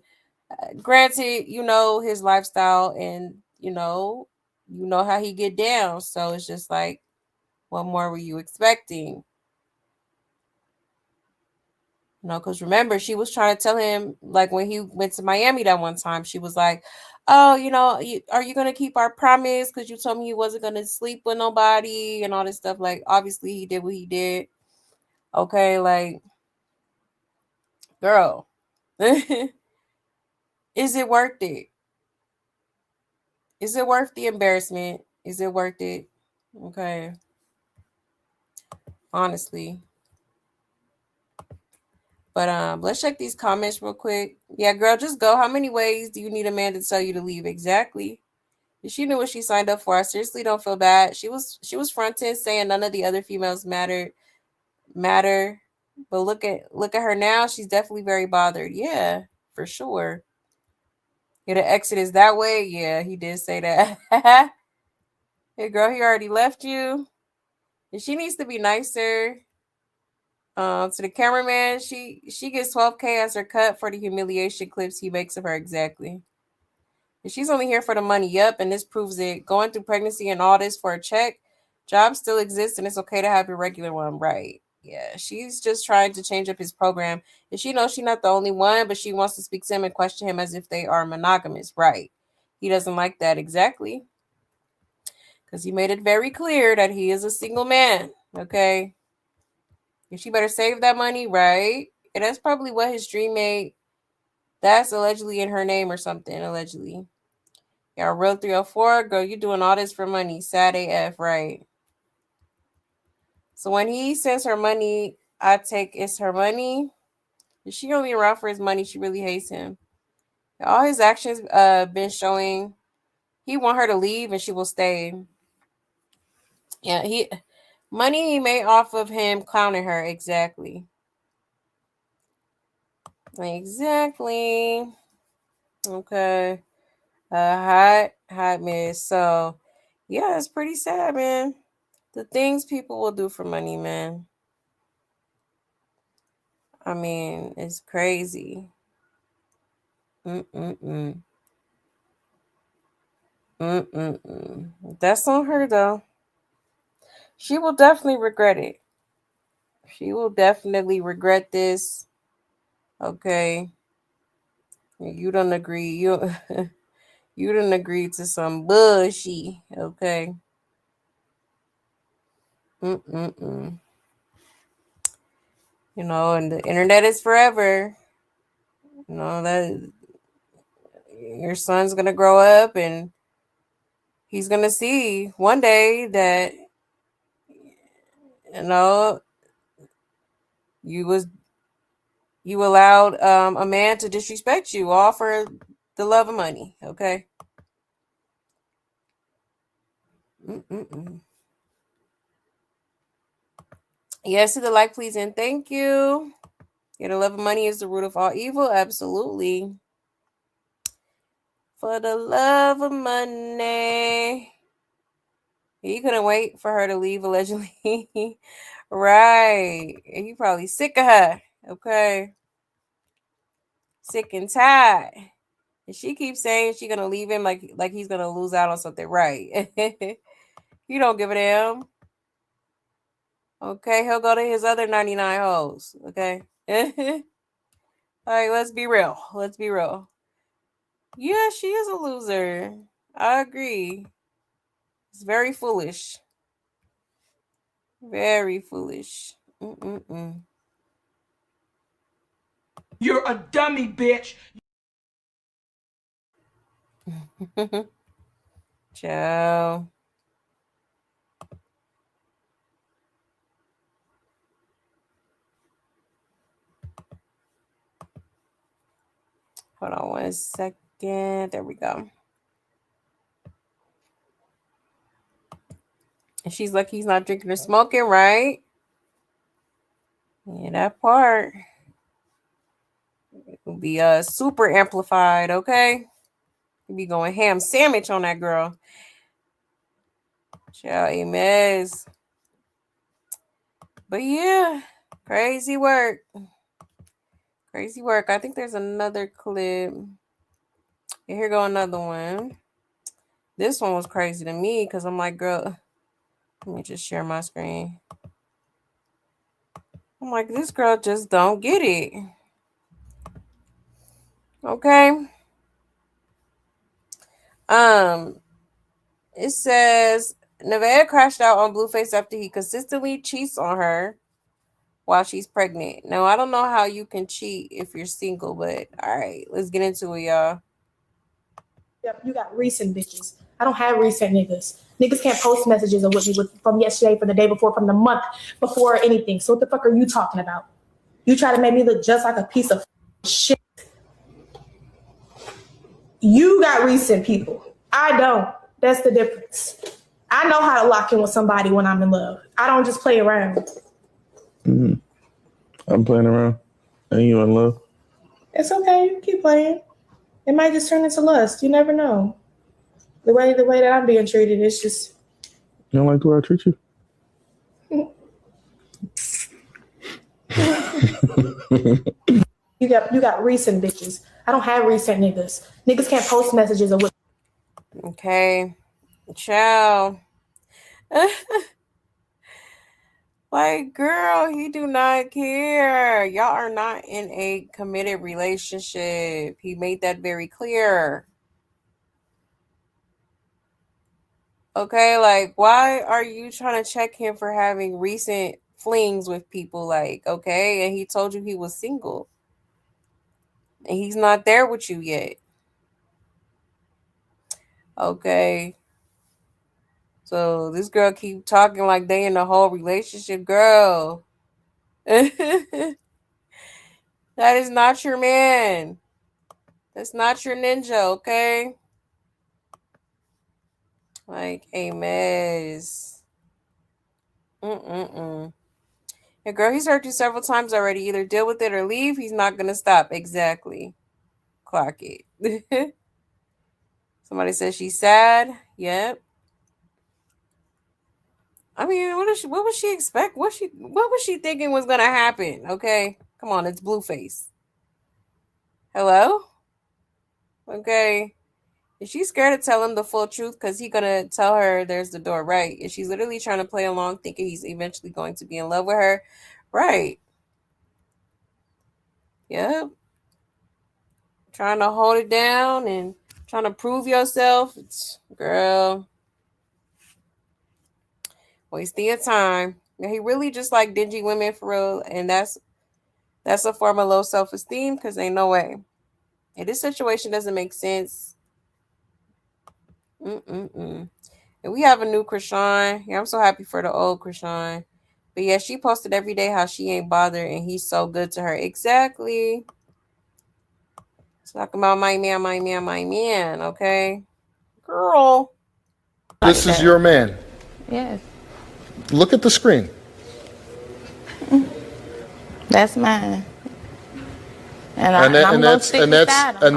granted, his lifestyle and you know how he get down. So it's just like, what more were you expecting? No, because remember, she was trying to tell him, like when he went to Miami that one time, she was like, "Oh, are you gonna keep our promise? Because you told me you wasn't gonna sleep with nobody and all this stuff." Like, obviously, he did what he did. Okay, like, girl, is it worth it? Is it worth the embarrassment? Is it worth it? Okay, honestly. But let's check these comments real quick. Yeah, girl, just go. How many ways do you need a man to tell you to leave? Exactly. She knew what she signed up for. I seriously don't feel bad. She was fronting saying none of the other females matter. But look at her now. She's definitely very bothered. Yeah, for sure. Yeah, the exit is that way. Yeah, he did say that. Hey girl, he already left you. And she needs to be nicer. To the cameraman, she gets 12K as her cut for the humiliation clips he makes of her. Exactly. And she's only here for the money. Yep, and this proves it. Going through pregnancy and all this for a check. Jobs still exist, and it's okay to have your regular one, right? Yeah, she's just trying to change up his program. And she knows she's not the only one, but she wants to speak to him and question him as if they are monogamous, right? He doesn't like that. Exactly. Because he made it very clear that he is a single man, okay? And she better save that money, right? And that's probably what his dream made. That's allegedly in her name or something, allegedly. Yeah, real 304, girl, you doing all this for money. Sad AF, right? So when he sends her money, I take it's her money. Is she only around for his money? She really hates him. All his actions been showing he want her to leave and she will stay. Yeah, money he made off of him clowning her. Exactly. Exactly. Okay. Hot miss. So yeah, it's pretty sad, man. The things people will do for money, man. I mean, it's crazy. Mm-mm-mm. Mm-mm-mm. That's on her, though. She will definitely regret it. She will definitely regret this. Okay. You don't agree. You you don't agree to some bullshit. Okay. Mm-mm-mm. And the internet is forever. That your son's gonna grow up and he's gonna see one day that you know you allowed a man to disrespect you all for the love of money. Okay. Mm-mm-mm. Yes to the like, please, and thank you. Yeah, the love of money is the root of all evil. Absolutely. For the love of money. He couldn't wait for her to leave, allegedly. Right. And he probably sick of her. Okay. Sick and tired. And she keeps saying she's gonna leave him like he's gonna lose out on something. Right. You don't give a damn. Okay, he'll go to his other 99 hoes. Okay. All right, let's be real. Let's be real. Yeah, she is a loser. I agree. It's very foolish. Very foolish. Mm-mm-mm. You're a dummy, bitch. Ciao. Hold on 1 second. There we go. And she's lucky he's not drinking or smoking, right? Yeah, that part will be super amplified, okay? You'll be going ham sandwich on that girl. Ciao, Ames. But yeah, crazy work. Crazy work. I think there's another clip. Here go another one. This one was crazy to me because I'm like, girl, let me just share my screen. I'm like, this girl just don't get it. Okay. It says Nevaeh crashed out on Blueface after he consistently cheats on her while she's pregnant. Now, I don't know how you can cheat if you're single, but all right, let's get into it, y'all. Yep, you got recent bitches. I don't have recent niggas. Niggas can't post messages of with me from yesterday, from the day before, from the month before, anything. So what the fuck are you talking about? You try to make me look just like a piece of shit. You got recent people. I don't. That's the difference. I know how to lock in with somebody when I'm in love. I don't just play around. Mm-hmm. I'm playing around. And you in love? It's okay. You keep playing. It might just turn into lust. You never know. The way that I'm being treated is just. You don't like the way I treat you? You got recent bitches. I don't have recent niggas. Niggas can't post messages of what. Okay. Ciao. Like, girl, he do not care. Y'all are not in a committed relationship. He made that very clear. Okay, like, why are you trying to check him for having recent flings with people? Like, okay, and he told you he was single. And he's not there with you yet. Okay. So this girl keep talking like they in a whole relationship. Girl. That is not your man. That's not your ninja, okay? Like a mess. And girl, he's hurt you several times already. Either deal with it or leave. He's not gonna stop. Exactly. Clock it. Somebody says she's sad. Yep. I mean, what would she expect? What was she thinking was gonna happen? Okay. Come on, it's Blueface. Hello? Okay. Is she scared to tell him the full truth because he's gonna tell her there's the door, right? And she's literally trying to play along, thinking he's eventually going to be in love with her, right? Yep. Trying to hold it down and trying to prove yourself, girl. Wasting your time. Now, he really just like dingy women for real, and that's a form of low self-esteem because ain't no way. And this situation doesn't make sense. And we have a new Chrisean. Yeah, I'm so happy for the old Chrisean. But yeah, she posted every day how she ain't bothered and he's so good to her. Exactly. Talking about my man, okay? Girl. This is your man. Yes. Look at the screen. That's mine. And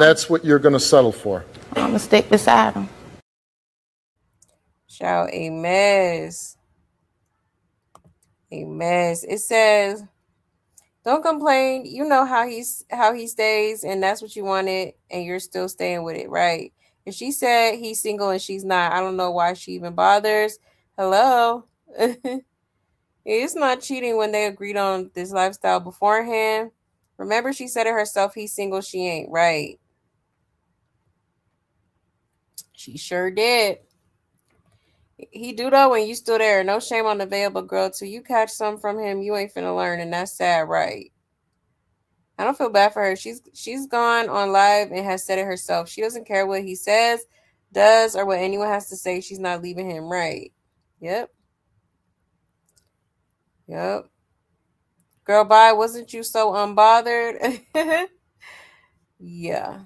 that's what you're going to settle for. I'm going to stick beside him. Shout a mess. A mess. It says, don't complain. You know how he stays, and that's what you wanted, and you're still staying with it, right? If she said he's single and she's not, I don't know why she even bothers. Hello. It's not cheating when they agreed on this lifestyle beforehand. Remember, she said it herself, he's single, she ain't, right? She sure did. He do though when you still there. No shame on the veil, but girl, till you catch some from him, you ain't finna learn, and that's sad, right? I don't feel bad for her. She's gone on live and has said it herself. She doesn't care what he says, does, or what anyone has to say. She's not leaving him, right? Yep. Girl, bye. Wasn't you so unbothered? Yeah.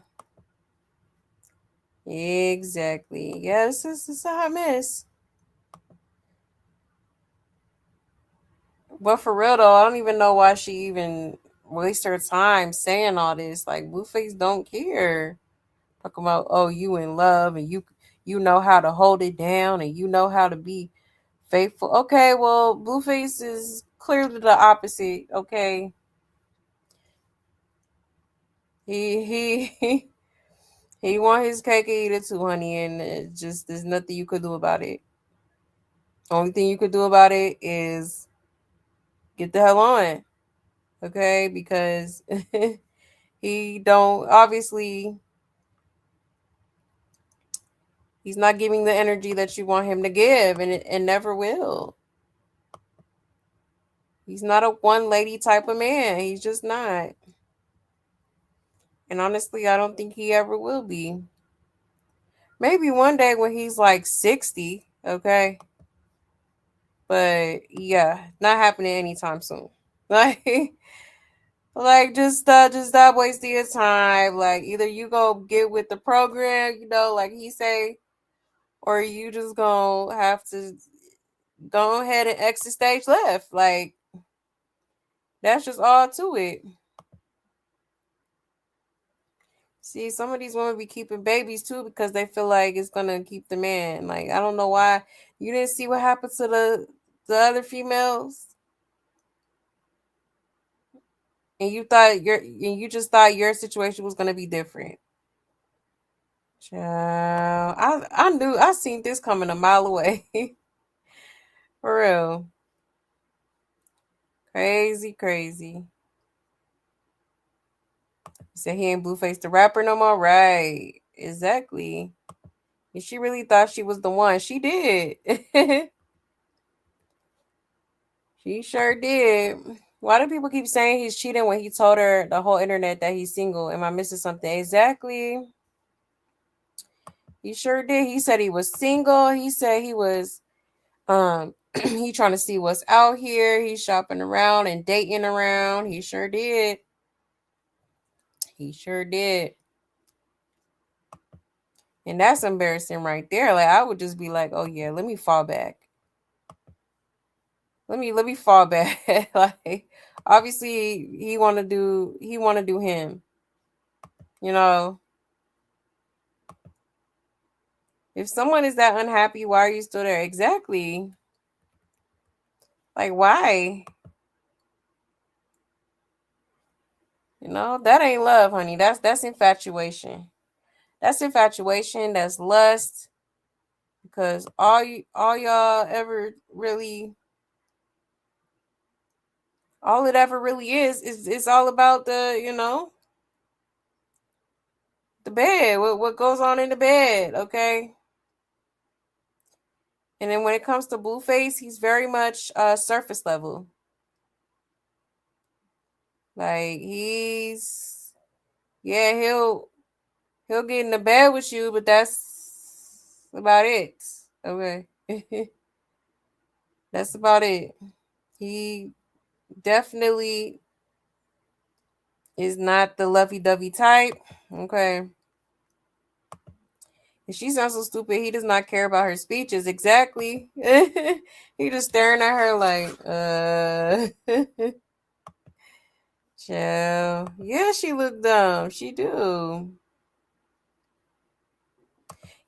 Exactly. Yeah, this is a hot mess. But for real though, I don't even know why she even waste her time saying all this. Like, Blueface don't care. Talking about, oh, you in love and you know how to hold it down and you know how to be faithful. Okay, well, Blueface is clearly the opposite. Okay, he he want his cake and eat it too, honey, and it just there's nothing you could do about it. Only thing you could do about it is get the hell on. Okay, because he don't obviously he's not giving the energy that you want him to give, and never will. He's not a one lady type of man. He's just not. And honestly, I don't think he ever will be. Maybe one day when he's like 60, okay? But yeah, not happening anytime soon. Like just stop wasting your time. Like either you go get with the program, like he say, or you just gonna have to go ahead and exit stage left. Like that's just all to it. See, some of these women be keeping babies too because they feel like it's gonna keep the man. Like I don't know why you didn't see what happened to the other females, and you just thought your situation was gonna be different. Child, I seen this coming a mile away. For real. Crazy. You said he ain't Blueface the rapper no more? Right. Exactly. And she really thought she was the one. She did. She sure did. Why do people keep saying he's cheating when he told her the whole internet that he's single? Am I missing something? Exactly. He sure did. He said he was single. He said he was he trying to see what's out here. He's shopping around and dating around. He sure did. And that's embarrassing right there. Like I would just be like, oh yeah, let me fall back. Let me fall back. Like obviously he wanna do him. If someone is that unhappy, why are you still there? Exactly. Like why? That ain't love, honey. That's infatuation. That's infatuation. That's lust. Because all y'all ever really, all it ever really is all about the bed. What goes on in the bed, okay? And then when it comes to Blueface, he's very much surface level. Like he'll get in the bed with you, but that's about it. Okay. That's about it. He definitely is not the lovey-dovey type. Okay. And she sounds so stupid. He does not care about her speeches. Exactly. He just staring at her like, chill. Yeah, she look dumb. She do.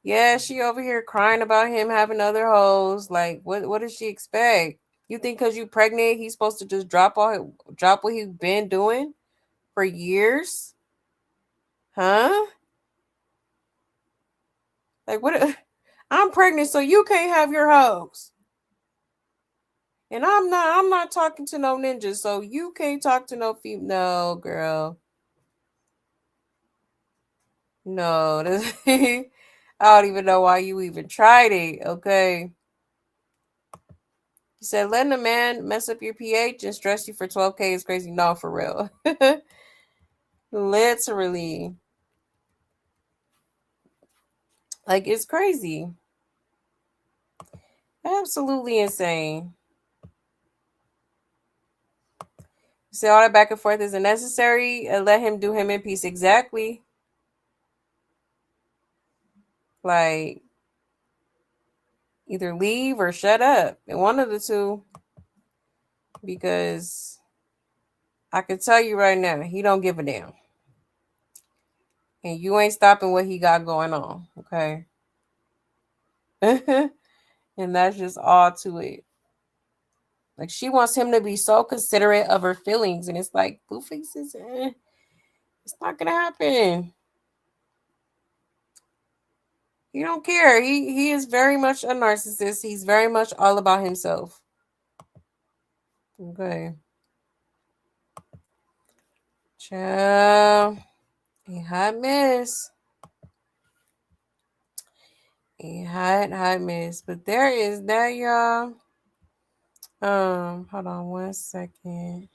Yeah, she over here crying about him having other hoes. Like, what does she expect? You think because you pregnant, he's supposed to just drop what he's been doing for years? Huh? Like, what? I'm pregnant, so you can't have your hoes. And I'm not talking to no ninjas, so you can't talk to no female. No, girl. No. I don't even know why you even tried it, okay? You said letting a man mess up your pH and stress you for 12K is crazy. No, for real. Literally. Like, it's crazy. Absolutely insane. You say all that back and forth isn't necessary. Let him do him in peace. Exactly. Like, either leave or shut up. And one of the two. Because I can tell you right now, he don't give a damn. And you ain't stopping what he got going on. Okay. And that's just all to it. Like she wants him to be so considerate of her feelings. And it's like, Blueface is it's not gonna happen. He don't care. He is very much a narcissist. He's very much all about himself. Okay. Child. A hot mess. A hot mess. But there is that, y'all. Hold on 1 second. I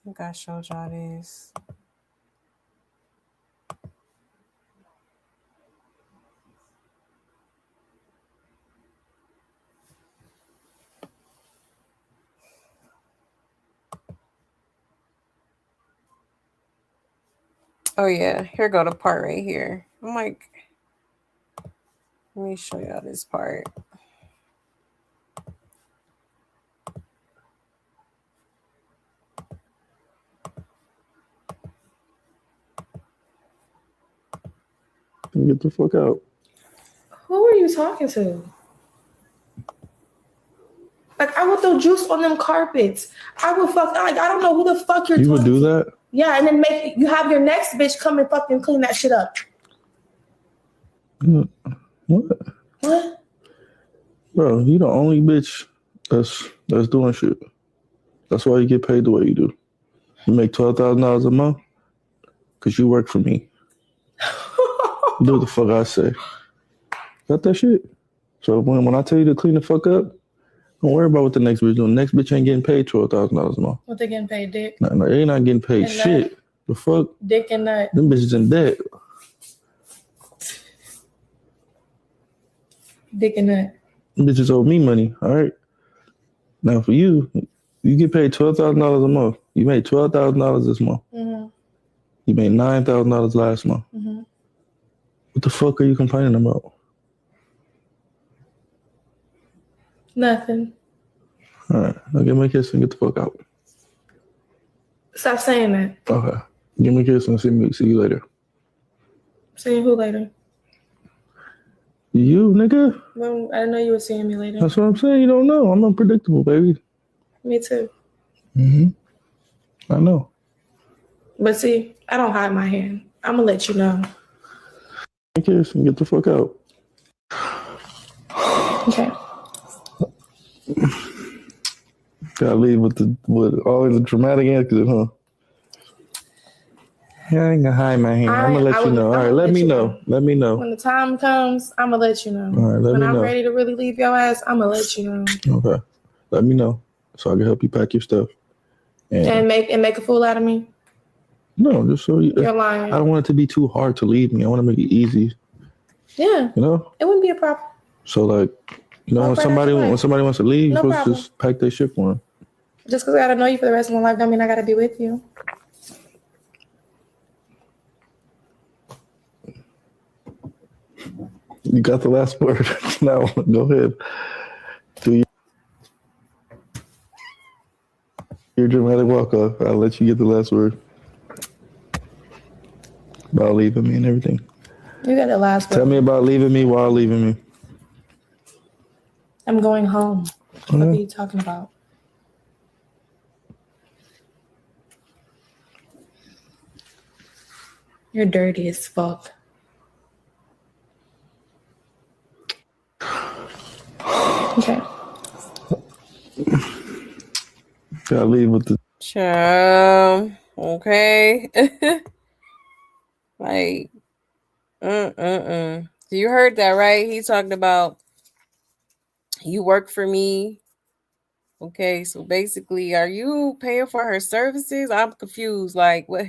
think I showed y'all this. Oh yeah, here go the part right here. I'm like, let me show y'all this part. Get the fuck out. Who are you talking to? Like, I would throw juice on them carpets. I would I don't know who the fuck you're talking to. You would do that? Yeah, and then you have your next bitch come and fucking clean that shit up. What? What? Bro, you the only bitch that's doing shit. That's why you get paid the way you do. You make $12,000 a month because you work for me. Do what the fuck I say. Got that shit. So when I tell you to clean the fuck up, don't worry about what the next bitch doing. The next bitch ain't getting paid $12,000 a month. What they getting paid, dick? No, they ain't not getting paid and shit. Nut. The fuck? Dick and nut. Them bitches in debt. Dick and nut. Them bitches owe me money, all right? Now for you get paid $12,000 a month. You made $12,000 this month. Mm-hmm. You made $9,000 last month. Mm-hmm. What the fuck are you complaining about? Nothing. All right, now give me a kiss and get the fuck out. Stop saying that. Okay, give me a kiss and see you later. Seeing who later? You, nigga? Well, I didn't know you were seeing me later. That's what I'm saying. You don't know. I'm unpredictable, baby. Me too. Mm-hmm. I know. But see, I don't hide my hand. I'm gonna let you know. Kiss and get the fuck out. Okay. Gotta leave with always a dramatic answer, huh? Yeah, I ain't gonna hide my hand. I'm gonna let you know. All right, let me know. Let me know. When the time comes, I'm gonna let you know. All right, let me know. When I'm ready to really leave your ass, I'm gonna let you know. Okay. Let me know so I can help you pack your stuff. And make a fool out of me? No, just so you're lying. I don't want it to be too hard to leave me. I want to make it easy. Yeah. You know? It wouldn't be a problem. So like, when somebody wants to leave, you're supposed to just pack their shit for them. Just because I gotta know you for the rest of my life don't mean I gotta be with you. You got the last word. Now go ahead. Do your dramatic walk off. I'll let you get the last word about leaving me and everything. You got the last word. Tell me about leaving me while leaving me. I'm going home. What are you talking about? You're dirty as fuck. Okay. Gotta leave with the okay. Like, You heard that, right? He talked about you work for me. Okay, so basically, are you paying for her services? I'm confused. Like, what?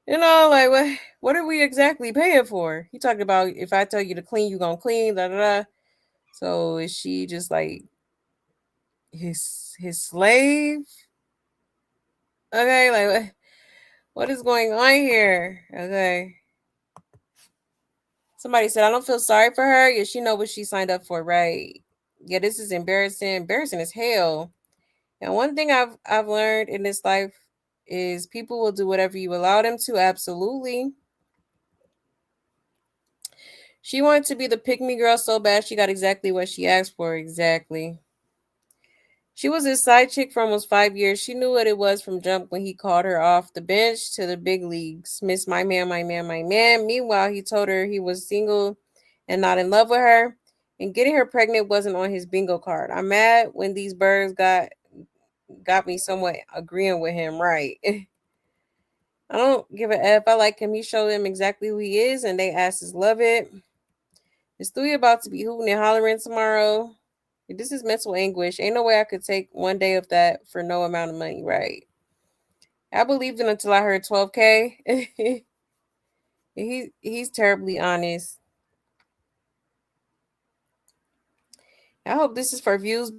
Like what are we exactly paying for? He talked about if I tell you to clean, you gonna clean, da da da. So is she just like his slave? Okay, like what is going on here? Okay. Somebody said, I don't feel sorry for her. Yeah, she know what she signed up for, right? Yeah, this is embarrassing as hell. And one thing I've learned in this life is people will do whatever you allow them to. Absolutely. She wanted to be the pick-me girl so bad she got exactly what she asked for. Exactly. She was his side chick for almost 5 years. She knew what it was from jump when he called her off the bench to the big leagues. Miss my man, my man, my man. Meanwhile, he told her he was single and not in love with her. And getting her pregnant wasn't on his bingo card. I'm mad when these birds got got me somewhat agreeing with him, right? I don't give a F. I like him. He showed them exactly who he is, and they asses love it. Is Stewie about to be hooting and hollering tomorrow? This is mental anguish. Ain't no way I could take one day of that for no amount of money, right? I believed it until I heard 12K. He's terribly honest. I hope this is for views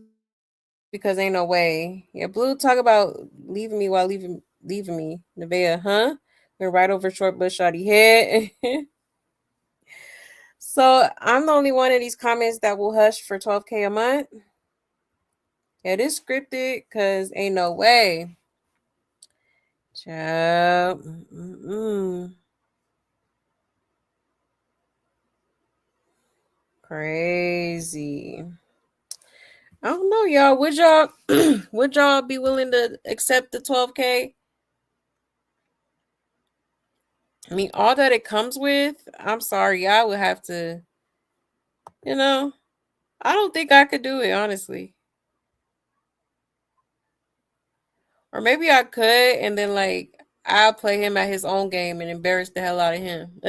because ain't no way. Yeah, Blue talk about leaving me while leaving me. Nevaeh, huh? We're right over short bush shawty head. So I'm the only one in these comments that will hush for 12K a month. Yeah, it is scripted because ain't no way. Child. Crazy. I don't know, y'all. Would y'all be willing to accept the 12K? I mean, all that it comes with, I'm sorry, I would have to, I don't think I could do it, honestly. Or maybe I could, and then like I'll play him at his own game and embarrass the hell out of him.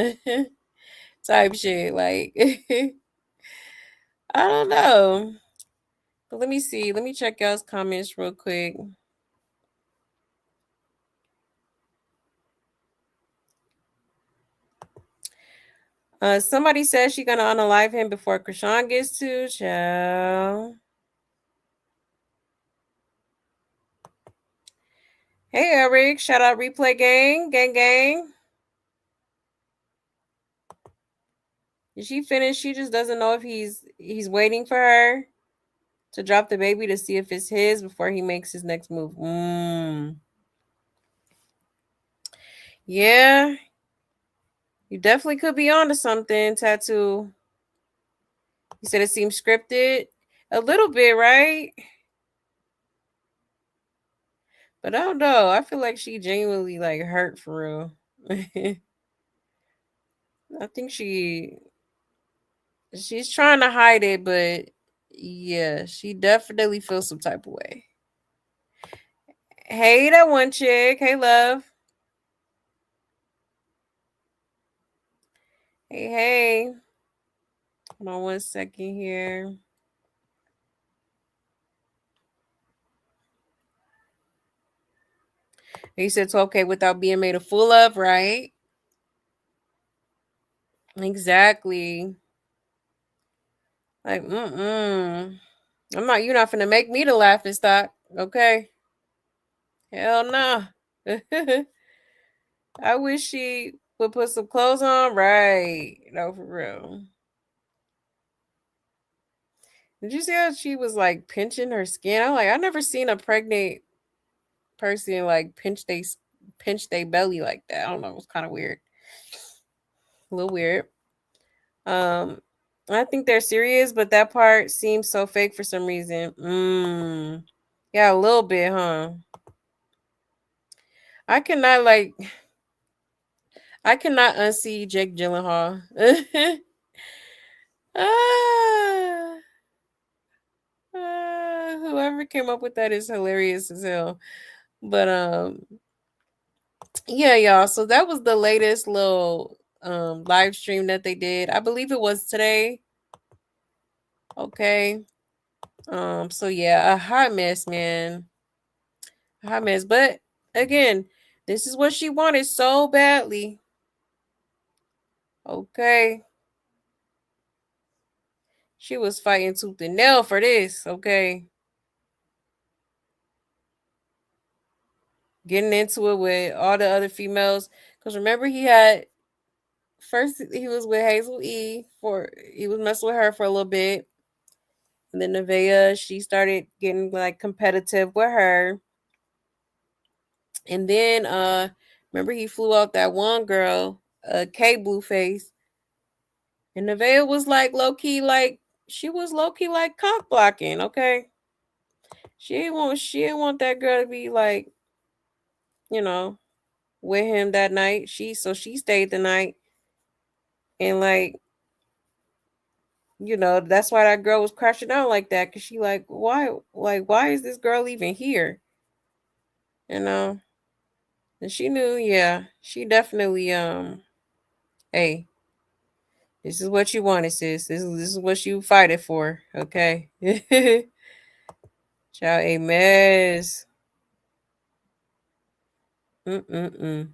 Type shit. Like I don't know. But let me see. Let me check y'all's comments real quick. Somebody says she's gonna unalive him before Chrisean gets to. Ciao. Hey Eric, shout out Replay Gang, gang. Did she finish? She just doesn't know if he's waiting for her to drop the baby to see if it's his before he makes his next move. Yeah, you definitely could be onto something, Tattoo. You said it seems scripted. A little bit, right? But I don't know. I feel like she genuinely like hurt for real. I think she's trying to hide it, but yeah, she definitely feels some type of way. Hey, that one chick. Hey, love. Hey. Hold on 1 second here. You said 12K without being made a fool of, right? Exactly. Like, you're not finna make me the laughing stock, okay? Hell no. I wish she would put some clothes on, right? No, for real. Did you see how she was like pinching her skin? I never seen a pregnant person like pinch their belly like that. I don't know. It was kind of weird. A little weird. I think they're serious, but that part seems so fake for some reason. Yeah, a little bit, huh? I cannot unsee Jake Gyllenhaal. Whoever came up with that is hilarious as hell. But yeah, y'all. So that was the latest little live stream that they did. I believe it was today. Okay. So yeah, a hot mess, man. A hot mess. But again, this is what she wanted so badly. Okay. She was fighting tooth and nail for this, okay? Getting into it with all the other females. Because remember, he was with Hazel E. He was messing with her for a little bit. And then Nevaeh, she started getting like competitive with her. And then remember he flew out that one girl, K Blueface. And Nevaeh was like low-key, like she was low-key like cock blocking, okay? She didn't want that girl to be like, with him that night. She stayed the night. And like, that's why that girl was crashing out like that. Cause she like, why is this girl even here? you know. And she knew, yeah, she definitely, hey, this is what you wanted, sis. This is what you fighting for, okay? Child, a mess. Mm-mm-mm.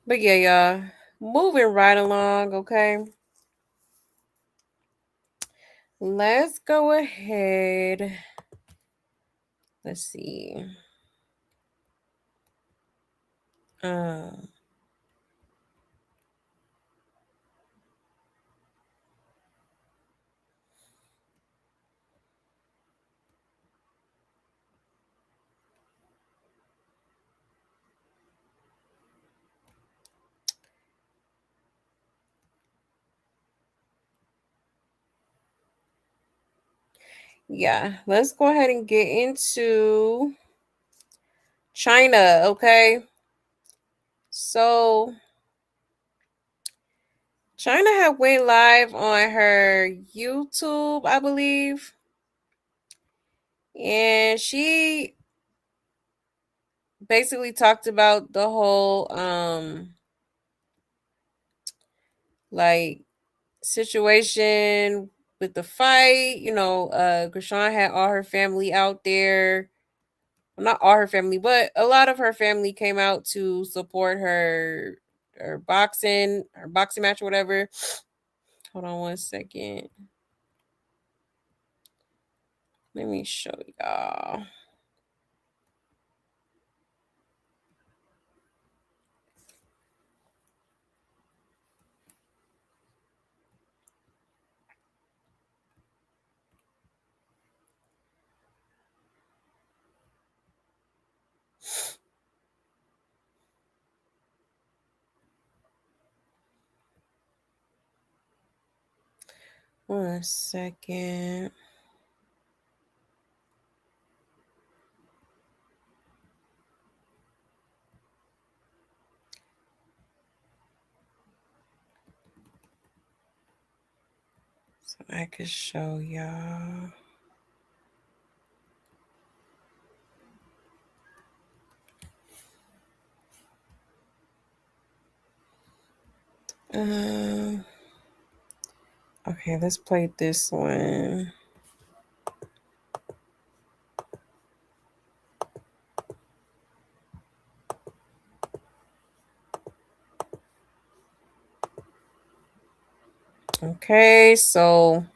But yeah, y'all, moving right along, okay? Let's go ahead. Let's see. Uh, yeah, let's go ahead and get into Chyna, okay? So Chyna had went live on her YouTube, I believe. And she basically talked about the whole like situation with the fight. Chrisean had all her family out there. Well, not all her family, but a lot of her family came out to support her boxing match or whatever. Hold on one second. Let me show y'all. One second. So I could show y'all. Okay, let's play this one. Okay, so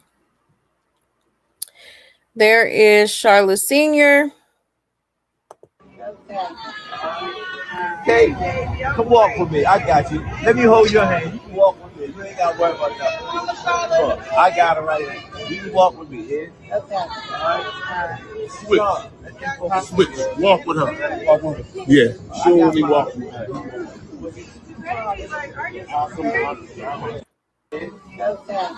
there is Charlotte Sr. Hey, come walk with me. I got you. Let me hold your hand. You can walk with me. You ain't got to worry about nothing. Look, I got her right here. You can walk with me, yeah? Okay. All right. Switch. Walk with her. Walk with her. Yeah. Surely walk with her. Okay.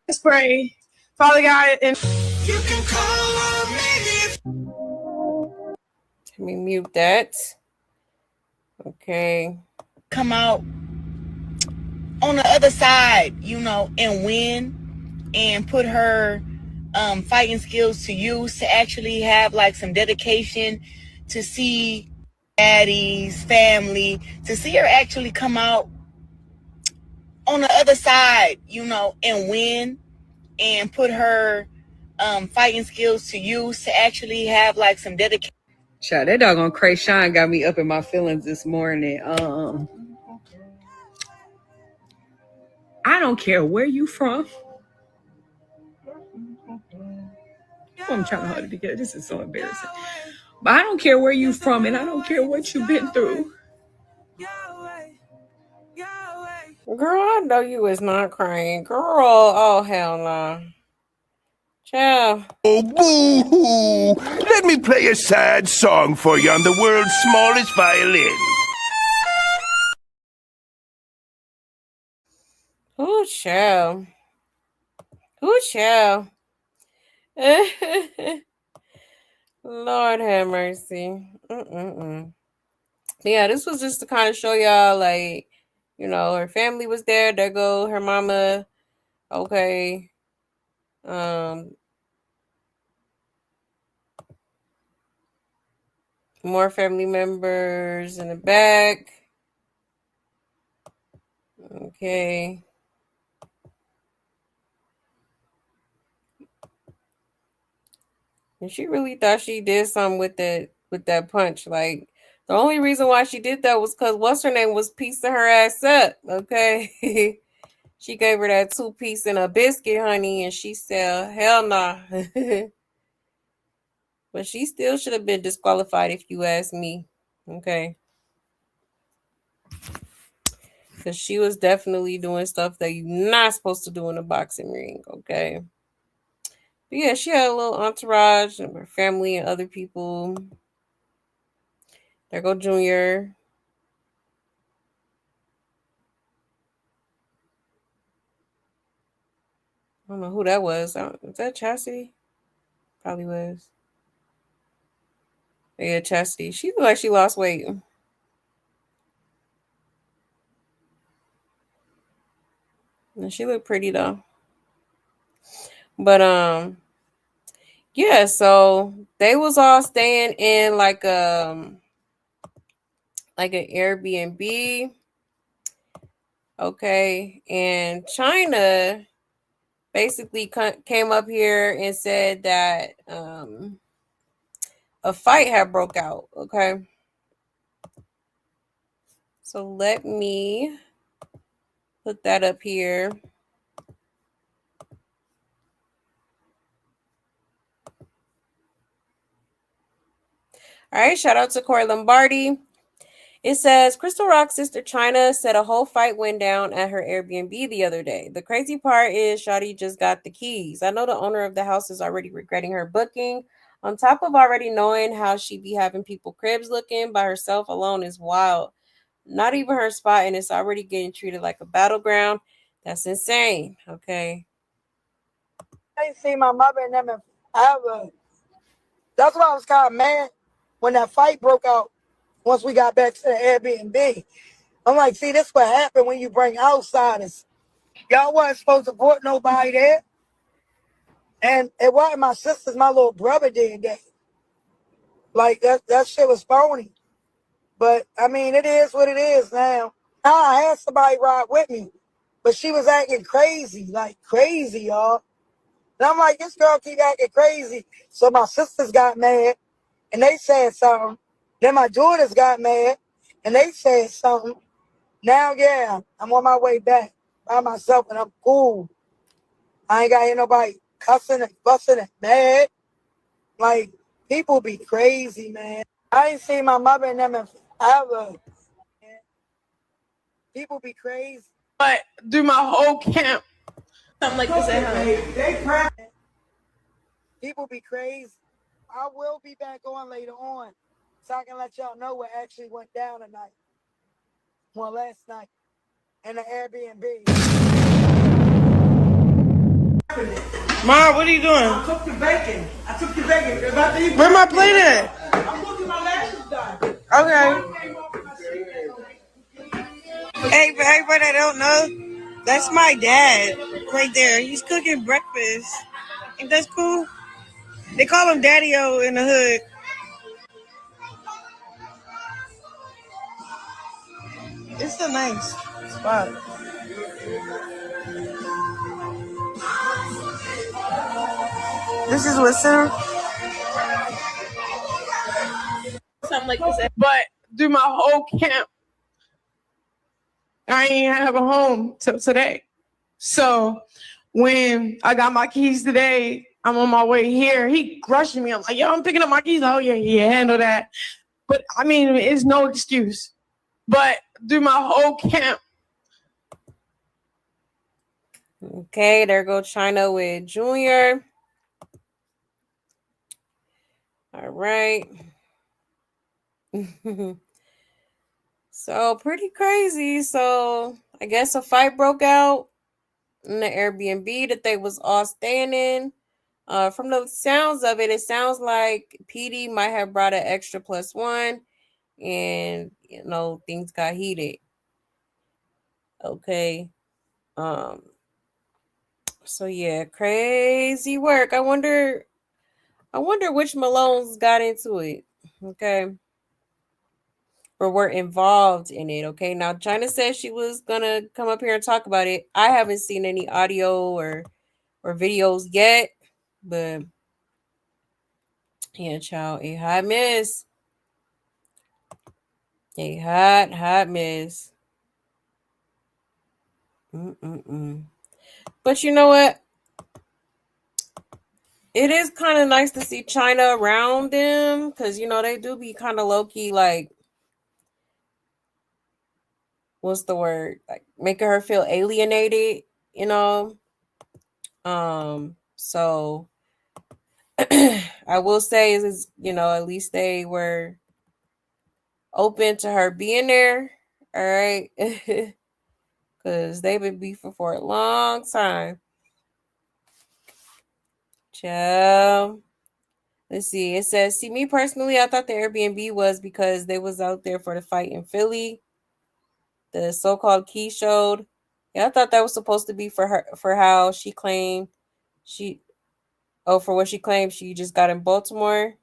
Let's pray. Father God, and Let me mute that. Okay. Come out on the other side, and win and put her fighting skills to use to actually have like some dedication to see daddy's family, to see her actually come out on the other side, and win and put her fighting skills to use to actually have like some dedication. Child, that doggone Chrisean got me up in my feelings this morning. I don't care where you from. I'm trying hard to get. This is so embarrassing. But I don't care where you from, and I don't care what you've been through. Girl, I know you is not crying. Girl, oh hell no. Child. Oh, boo-hoo! Let me play a sad song for you on the world's smallest violin. Ooh, child. Ooh, child. Lord have mercy. Yeah, this was just to kind of show y'all, like, you know, her family was there. There go her mama. Okay. More family members in the back. Okay. And she really thought she did something with that punch. Like, the only reason why she did that was because what's her name was piecing her ass up. Okay. She gave her that 2-piece and a biscuit, honey, and she said, hell nah. But she still should have been disqualified if you ask me. Okay. Because she was definitely doing stuff that you're not supposed to do in a boxing ring. Okay. But yeah, she had a little entourage and her family and other people. There go Junior. I don't know who that was. Was that Chastity? Probably was. Yeah, Chastity. She looked like she lost weight. And she looked pretty though. But yeah, so they was all staying in like an Airbnb. Okay, and Chyna basically came up here and said that a fight had broke out. Okay, so let me put that up here. All right, shout out to Corey Lombardi. It says, Crystal Rock's sister Chyna said a whole fight went down at her Airbnb the other day. The crazy part is Shawty just got the keys. I know the owner of the house is already regretting her booking. On top of already knowing how she be having people cribs looking by herself alone is wild. Not even her spot, and it's already getting treated like a battleground. That's insane. Okay. I ain't seen my mother and them in forever. That's why I was kind of mad when that fight broke out once we got back to the Airbnb. I'm like, see, this what happened when you bring outsiders. Y'all wasn't supposed to put nobody there. And it wasn't my sisters, my little brother did that. Like, that shit was phony. But, I mean, it is what it is now. I had somebody ride with me, but she was acting crazy, like crazy, y'all. And I'm like, this girl keep acting crazy. So my sisters got mad, and they said something. Then my daughters got mad, and they said something. Now, yeah, I'm on my way back by myself, and I'm cool. I ain't got to hear nobody cussing and fussing and mad. Like, people be crazy, man. I ain't seen my mother and them in forever. People be crazy. But do my whole camp. Something like this at home. People be crazy. I will be back on later on, so I can let y'all know what actually went down tonight. Well, last night in the Airbnb. Mom, what are you doing? I took the bacon. Where my plate at? I'm looking my lashes done. Okay. Hey, for everybody that don't know, that's my dad right there. He's cooking breakfast. Ain't that cool? They call him Daddy-O in the hood. It's a nice spot. This is what's up. Something like this. But do my whole camp, I ain't have a home till today. So when I got my keys today, I'm on my way here. He rushing me. I'm like, yo, I'm picking up my keys. Oh, yeah, handle that. But I mean, it's no excuse. But do my whole camp. Okay, there goes Chyna with Junior. All right. So pretty crazy. So I guess a fight broke out in the Airbnb that they was all staying in. from the sounds of it, it sounds like PD might have brought an extra +1, and things got heated. Okay. So yeah, crazy work. I wonder which Malones got into it. Okay. Or were involved in it. Okay. Now Chyna said she was gonna come up here and talk about it. I haven't seen any audio or videos yet, but yeah, child, a hot mess. A hot mess. But you know what? It is kind of nice to see Chyna around them because they do be kind of low key, like, what's the word? Like making her feel alienated, So I will say is at least they were open to her being there. All right. Because they've been beefing for a long time. Ciao. Let's see. It says, see, me personally, I thought the Airbnb was because they was out there for the fight in Philly. The so-called key showed. Yeah, I thought that was supposed to be for her, for how she claimed for what she claimed she just got in Baltimore.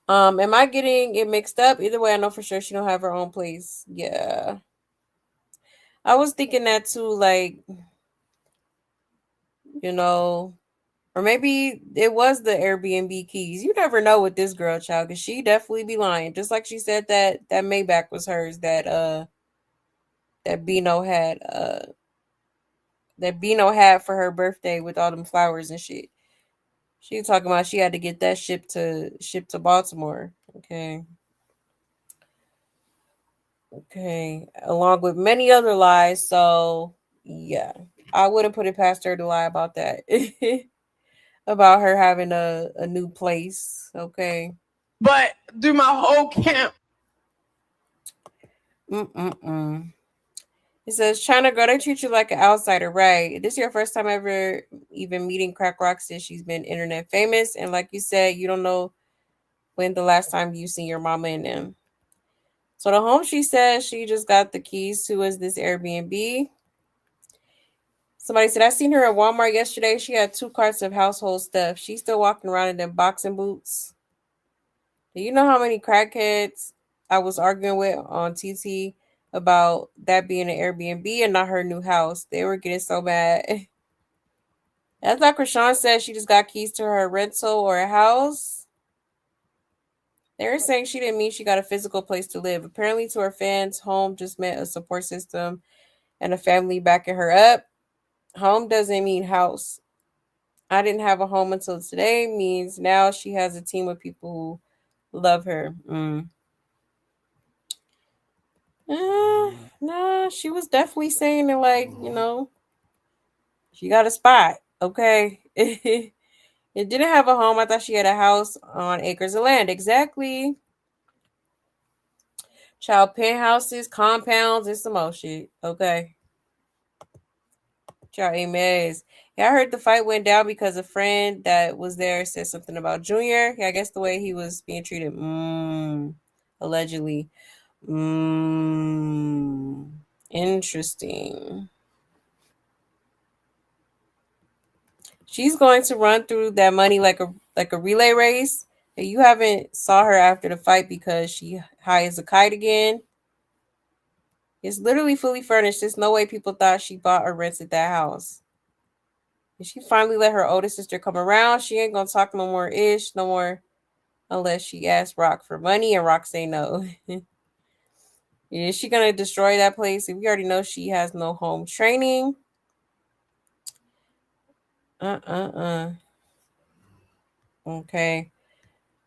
Am I getting it mixed up? Either way, I know for sure she don't have her own place. Yeah. I was thinking that too, like, or maybe it was the Airbnb keys. You never know with this girl, child, because she definitely be lying. Just like she said that Maybach was hers, that Bino had for her birthday with all them flowers and shit. She was talking about she had to get that shipped to Baltimore. Okay. Okay. Along with many other lies. So yeah. I wouldn't put it past her to lie about that. About her having a new place. Okay. But through my whole camp. It says, Chyna, girl, they treat you like an outsider, right? This is your first time ever even meeting Crack Rock since she's been internet famous. And like you said, you don't know when the last time you seen your mama and them. So the home she says she just got the keys to is this Airbnb. Somebody said, I seen her at Walmart yesterday. She had 2 carts of household stuff. She's still walking around in them boxing boots. Do you know how many crackheads I was arguing with on TT about that being an Airbnb and not her new house? They were getting so mad. That's like Chrisean said she just got keys to her rental or a house. They were saying she didn't mean she got a physical place to live. Apparently to her fans, home just meant a support system and a family backing her up. Home doesn't mean house. I didn't have a home until today means now she has a team of people who love her. No, she was definitely saying it like, she got a spot. Okay. It didn't have a home. I thought she had a house on acres of land. Exactly. Child penthouses, compounds, and some more shit. Okay. Child amen. Yeah, I heard the fight went down because a friend that was there said something about Junior. Yeah, I guess the way he was being treated. Allegedly. Interesting. She's going to run through that money like a relay race. You haven't saw her after the fight because she high as a kite again. It's literally fully furnished. There's no way people thought she bought or rented that house. And she finally let her older sister come around. She ain't gonna talk no more unless she asks Rock for money and Rock say no. Is she gonna destroy that place? If we already know she has no home training. Okay.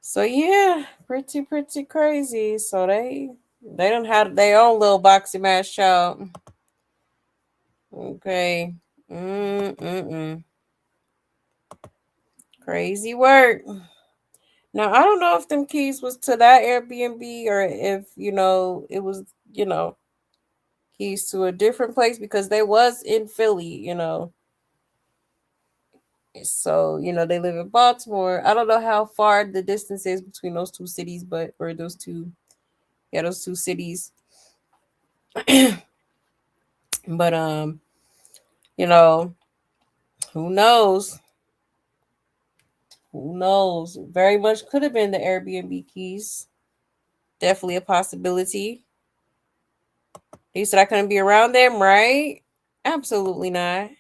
So yeah, pretty crazy. So they don't have their own little boxing match, child. Okay. Crazy work. Now I don't know if them keys was to that Airbnb or if it was keys to a different place because they was in Philly. So, they live in Baltimore. I don't know how far the distance is between those two cities, those two cities. But who knows? Who knows? Very much could have been the Airbnb keys. Definitely a possibility. He said I couldn't be around them, right? Absolutely not.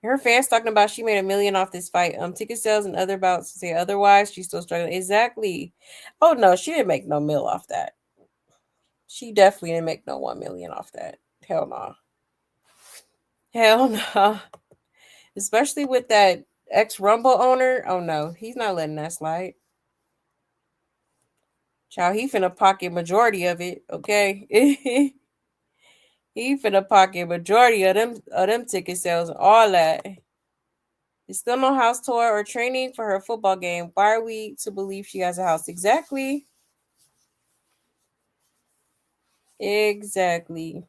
Her fans talking about she made $1 million off this fight. Ticket sales and other bouts say otherwise. She's still struggling. Exactly. Oh no, she didn't make no mil off that. She definitely didn't make no 1 million off that. Hell no. Hell no. Especially with that ex-Rumble owner. Oh no, he's not letting that slide. Child, he finna pocket majority of it, okay? He finna pocket majority of them ticket sales and all that. There's still no house tour or training for her football game. Why are we to believe she has a house? Exactly. Exactly.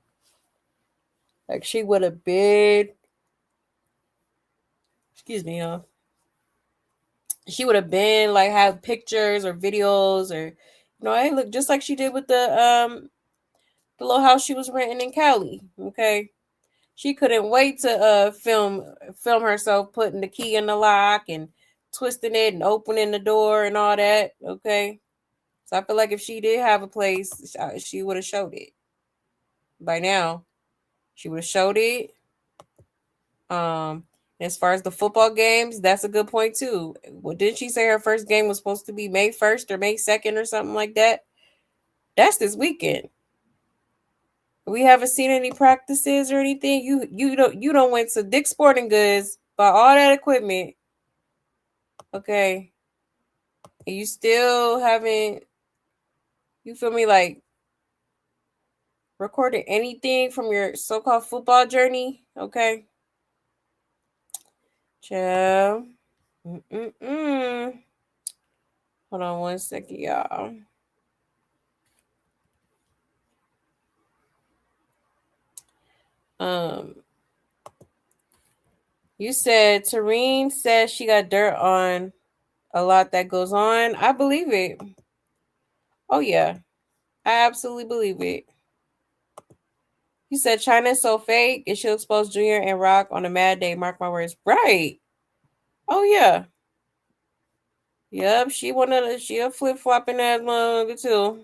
Like she would have been. Excuse me, y'all. She would have been like have pictures or videos or hey, look, just like she did with the little house she was renting in Cali. Okay. She couldn't wait to film herself putting the key in the lock and twisting it and opening the door and all that. Okay. So I feel like if she did have a place, she would have showed it. By now, she would have showed it. As far as the football games, that's a good point too. Well, didn't she say her first game was supposed to be May 1st or May 2nd or something like that? That's this weekend. We haven't seen any practices or anything. You don't went to Dick's Sporting Goods, buy all that equipment. Okay. And you still haven't, you feel me, like recorded anything from your so-called football journey. Okay. Ciao. Hold on 1 second, y'all. You said Tareen says she got dirt on a lot that goes on. I believe it. Oh yeah, I absolutely believe it. You said Chyna's so fake, it should expose Junior and Rock on a mad day. Mark my words. Right. Oh yeah. Yep, she a flip flopping ass motherfucker too.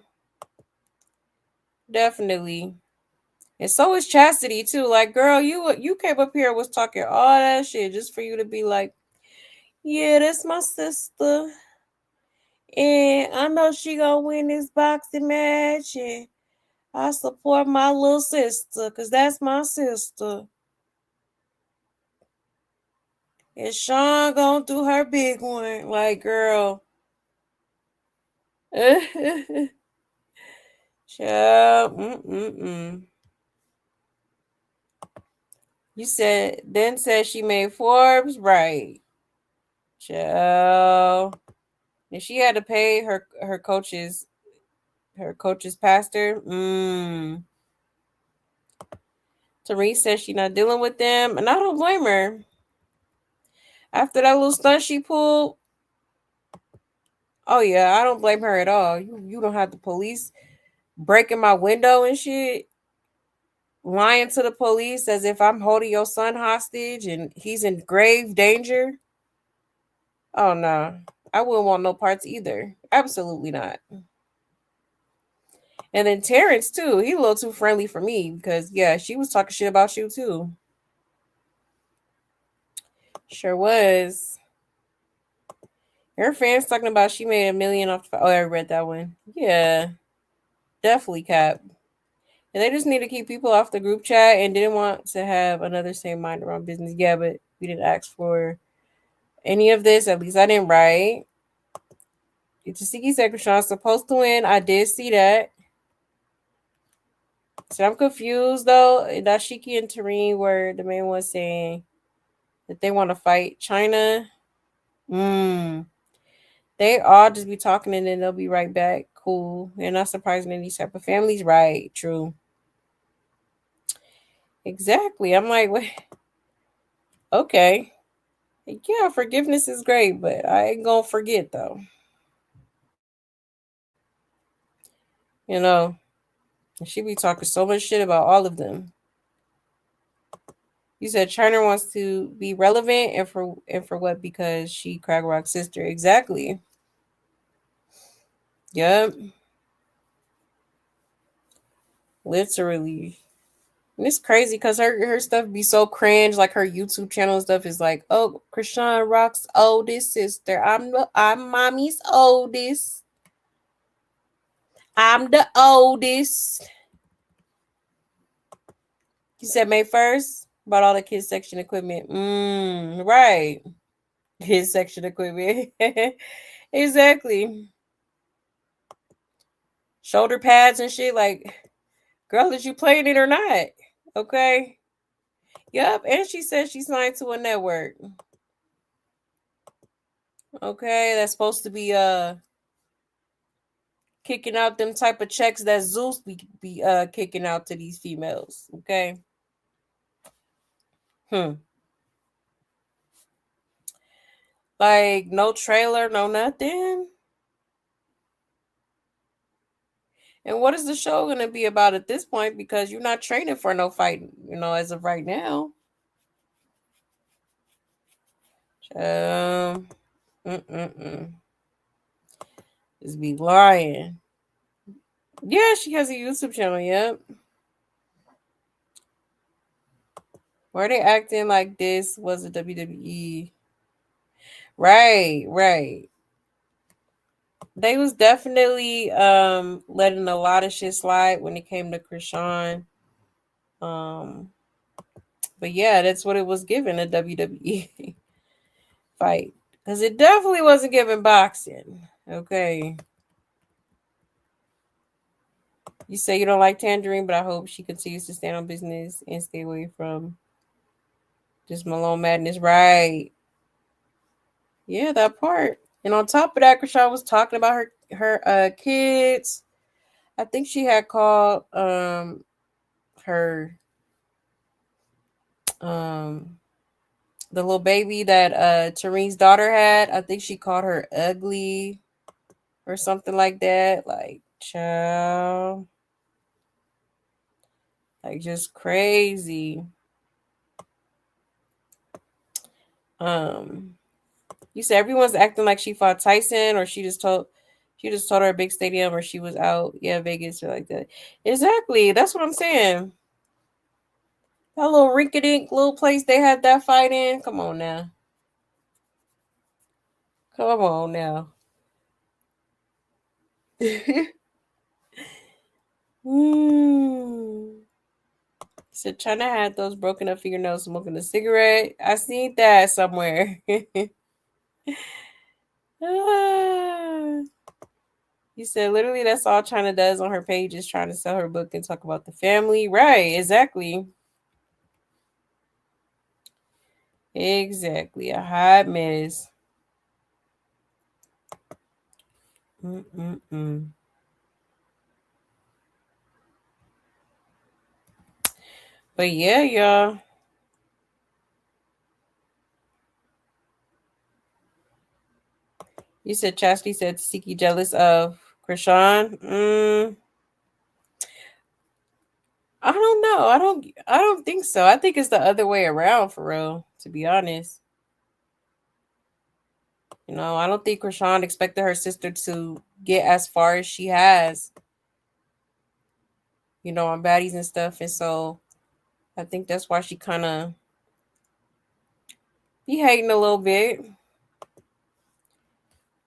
Definitely. And so is Chastity too. Like, girl, you came up here and was talking all that shit just for you to be like, yeah, that's my sister. And I know she gonna win this boxing match. And I support my little sister because that's my sister. And Sean gonna do her big one. Like, girl. Child. You said she made Forbes, right? Child. And she had to pay her coach's pastor. Therese says she's not dealing with them, and I don't blame her. After that little stunt she pulled, oh yeah, I don't blame her at all. You don't have the police breaking my window and shit, lying to the police as if I'm holding your son hostage and he's in grave danger. Oh no, I wouldn't want no parts either. Absolutely not. And then Terrence too, he's a little too friendly for me because yeah, she was talking shit about you too. Sure was. Her fans talking about she made $1 million off. Oh, I read that one. Yeah, definitely cap. And they just need to keep people off the group chat and didn't want to have another same mind around business. Yeah, but we didn't ask for any of this. At least I didn't write. Tasiki said Chrisean's supposed to win. I did see that. So I'm confused though. Dashiki and Tareen were the main ones saying that they want to fight Chyna. They all just be talking and then they'll be right back. Cool. They're not surprising in these type of families. Right. True. Exactly. I'm like, wait. Okay. Yeah, forgiveness is great, but I ain't gonna forget though. You know, she be talking so much shit about all of them. You said Chyna wants to be relevant, and for what? Because she Crack Rock's sister. Exactly. Yep. Literally. And it's crazy because her stuff be so cringe. Like her YouTube channel and stuff is like, oh, Chrisean Rock's oldest sister. I'm mommy's oldest. I'm the oldest. You said May 1st? Bought all the kids section equipment. Right. Kids section equipment. Exactly. Shoulder pads and shit. Like, girl, is you playing it or not? Okay. Yep. And she said she signed to a network. Okay. That's supposed to be kicking out them type of checks that Zeus be kicking out to these females. Okay. Like no trailer, no nothing. And what is the show gonna be about at this point? Because you're not training for no fight, as of right now. Just be lying. Yeah, she has a YouTube channel. Yep. Why are they acting like this was a WWE? Right, right. They was definitely letting a lot of shit slide when it came to Chrisean. But yeah, that's what it was given, a WWE fight. Because it definitely wasn't given boxing. Okay. You say you don't like Tangerine, but I hope she continues to stand on business and stay away from just Malone madness. Right. Yeah, that part. And on top of that, Chrisean was talking about her kids. I think she had called her the little baby that Tarine's daughter had. I think she called her ugly or something like that. Like, child. Like, just crazy. You said everyone's acting like she fought Tyson, or she just told her a big stadium, or she was out, Vegas or like that. Exactly. That's what I'm saying. That little rinky-dink little place they had that fight in. Come on now. Come on now. So Chyna had those broken up fingernails smoking a cigarette. I seen that somewhere. You said literally that's all Chyna does on her page is trying to sell her book and talk about the family. Right, exactly. Exactly. A hot mess. But yeah, y'all. You said Chastity said Siki jealous of Chrisean. I don't know. I don't think so. I think it's the other way around for real, to be honest. I don't think Chrisean expected her sister to get as far as she has, on baddies and stuff. And so I think that's why she kind of be hating a little bit.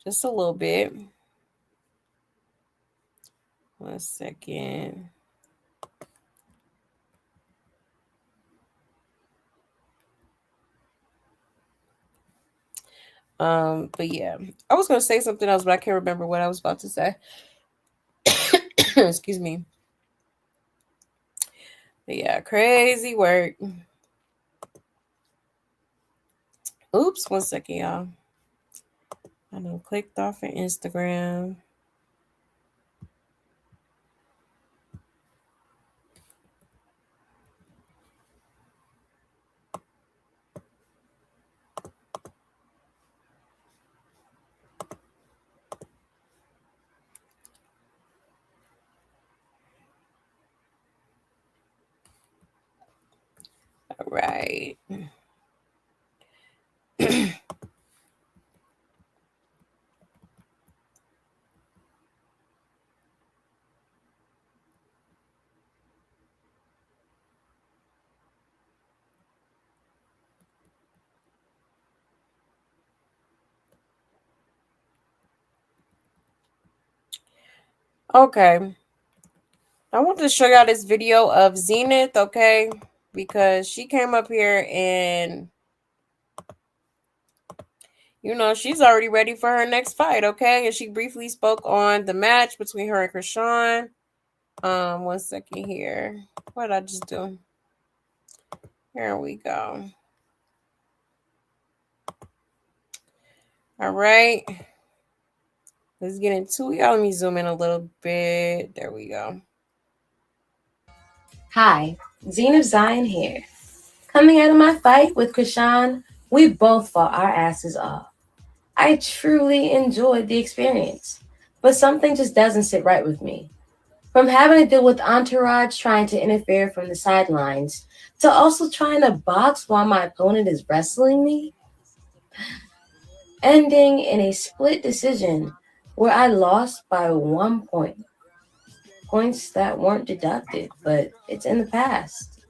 Just a little bit. 1 second. But yeah, I was gonna say something else, but I can't remember what I was about to say. Excuse me. But yeah, crazy work. Oops, 1 second, y'all. I done clicked off of Instagram. right. Okay. I want to show y'all this video of Zenith, okay? Because she came up here and, you know, she's already ready for her next fight, okay? And she briefly spoke on the match between her and Chrisean. 1 second here. What did I just do? Here we go. All right. Let's get into it. Y'all, let me zoom in a little bit. There we go. Hi, Zenith Zion here. Coming out of my fight with Chrisean, we both fought our asses off. I truly enjoyed the experience, but something just doesn't sit right with me. From having to deal with entourage trying to interfere from the sidelines, to also trying to box while my opponent is wrestling me, ending in a split decision where I lost by 1 point. Points that weren't deducted, but it's in the past.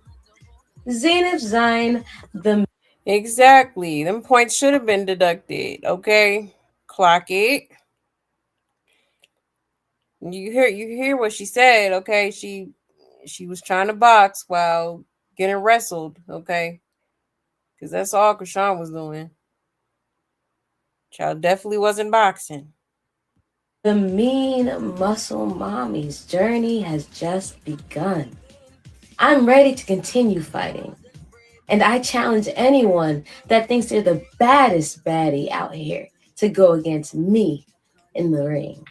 Zenith Zion, Exactly. Them points should have been deducted, okay? Clock it. You hear what she said, okay? She was trying to box while getting wrestled, okay? Because that's all Chrisean was doing. Child definitely wasn't boxing. The mean muscle mommy's journey has just begun. I'm ready to continue fighting. And I challenge anyone that thinks they're the baddest baddie out here to go against me in the ring.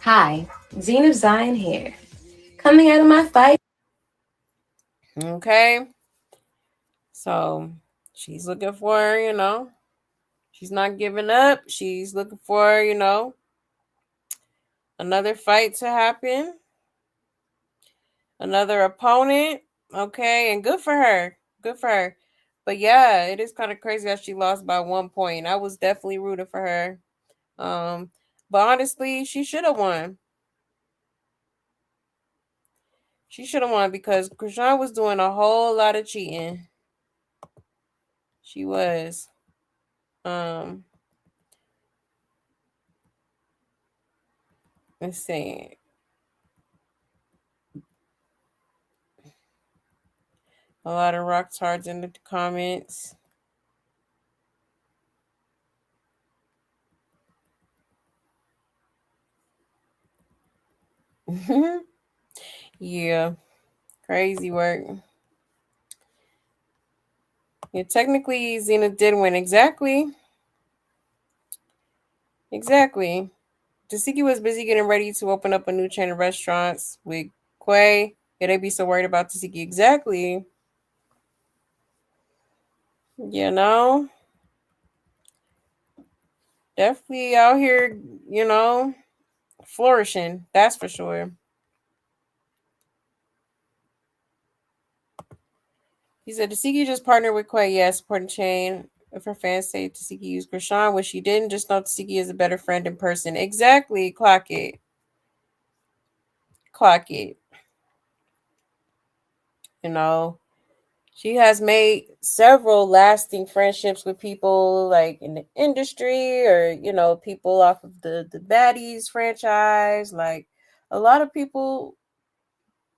Hi, Zenith Zion here. Coming out of my fight. Okay. So she's looking for, you know, she's not giving up. She's looking for, you know, another fight to happen. Another opponent. Okay. And good for her. Good for her. But yeah, it is kind of crazy that she lost by 1 point. I was definitely rooting for her. But honestly, she should have won. She should have won because Chrisean was doing a whole lot of cheating. She was. Let's see. A lot of rock tards in the comments. Yeah. Crazy work. Yeah, technically Zena did win. Exactly. Exactly. Tasiki was busy getting ready to open up a new chain of restaurants with Quay. Yeah, they be so worried about Tasiki. Exactly. You know? Definitely out here, you know, flourishing. That's for sure. He said Tasiki just partnered with Quay. Yes, supporting chain. If her fans say Tasiki used Chrisean, which she didn't, just know Tasiki is a better friend in person. Exactly. Clock it. Clock it. You know, she has made several lasting friendships with people like in the industry or, you know, people off of the Baddies franchise. Like a lot of people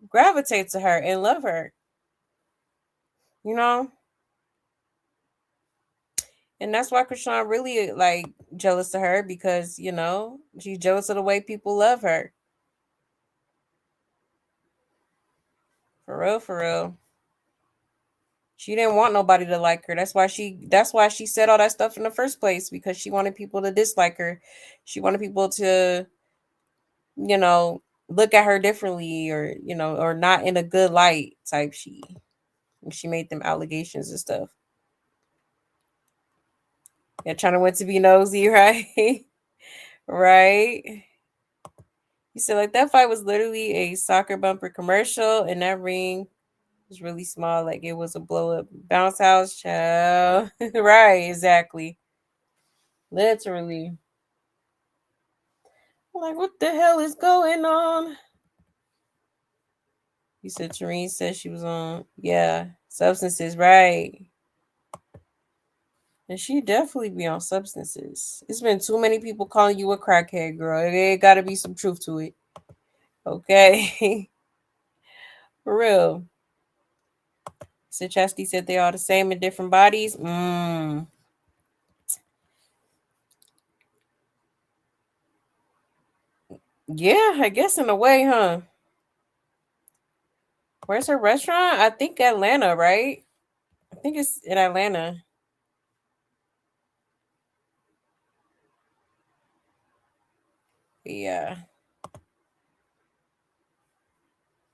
gravitate to her and love her. You know? And that's why Chrisean really like jealous of her because, you know, she's jealous of the way people love her. For real, for real. She didn't want nobody to like her. That's why she said all that stuff in the first place, because she wanted people to dislike her. She wanted people to, you know, look at her differently or, you know, or not in a good light type she made them allegations and stuff. Yeah, trying to want to be nosy, right? Right. He said, like, that fight was literally a soccer bumper commercial, and that ring was really small, like it was a blow-up bounce house, child. Right, exactly. Literally. Like, what the hell is going on? You said Tareen said she was on, yeah, substances, right. And she definitely be on substances. It's been too many people calling you a crackhead, girl. There gotta be some truth to it. Okay. For real. So Chastity said they are the same in different bodies. Yeah, I guess in a way, huh? Where's her restaurant? I think Atlanta, right? I think it's in Atlanta. Yeah.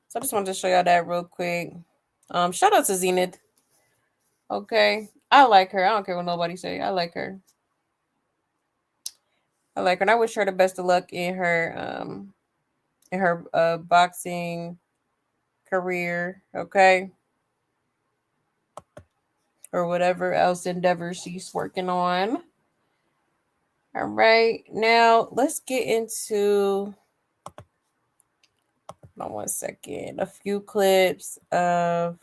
So I just wanted to show y'all that real quick. Shout out to Zenith. Okay. I like her. I don't care what nobody say. I like her. And I wish her the best of luck in her boxing career, okay? Or whatever else endeavor she's working on. All right. Now let's get into one second. A few clips of,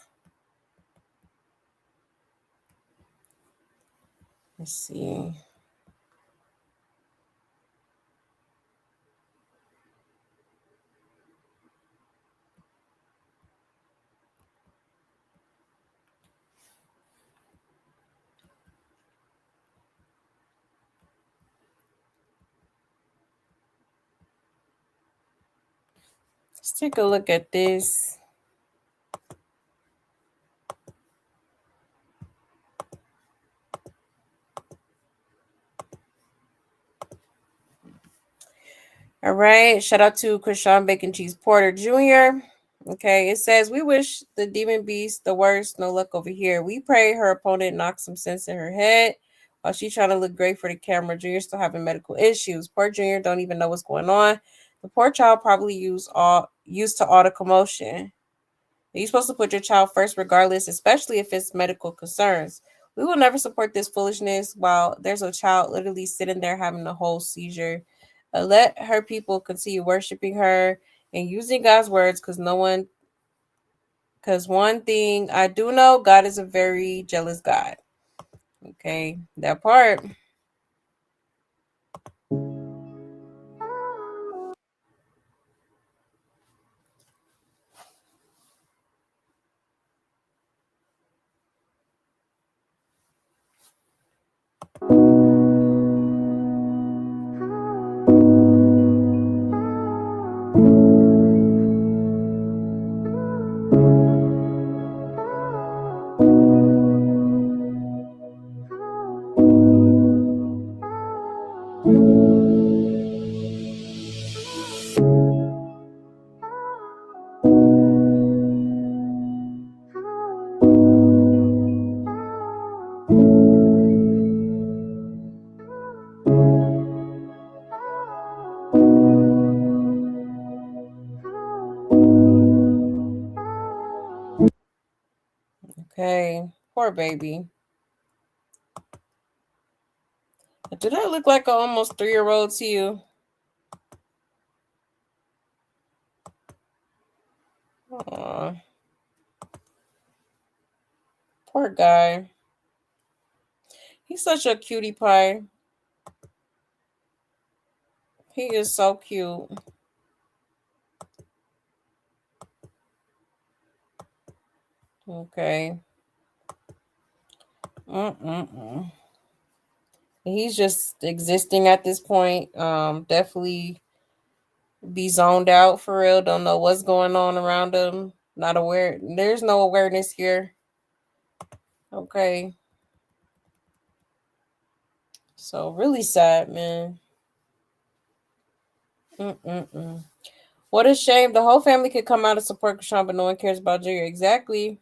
let's see. Let's take a look at this. All right. Shout out to Chrisean Bacon Cheese Porter Jr. Okay. It says, we wish the demon beast the worst. No luck over here. We pray her opponent knocks some sense in her head while she's trying to look great for the camera. Junior's still having medical issues. Poor Junior don't even know what's going on. The poor child probably used to all the commotion. You're supposed to put your child first regardless, especially if it's medical concerns. We will never support this foolishness while there's a child literally sitting there having a whole seizure. Let her people continue worshiping her and using God's words because one thing I do know, God is a very jealous God. Okay, that part. Okay, poor baby. Do that look like an almost 3-year-old to you? Aww. Poor guy. He's such a cutie pie. He is so cute. Okay. He's just existing at this point. Definitely be zoned out for real. Don't know what's going on around him. Not aware. There's no awareness here. Okay. So really sad, man. What a shame. The whole family could come out and support Chrisean, but no one cares about Junior. Exactly.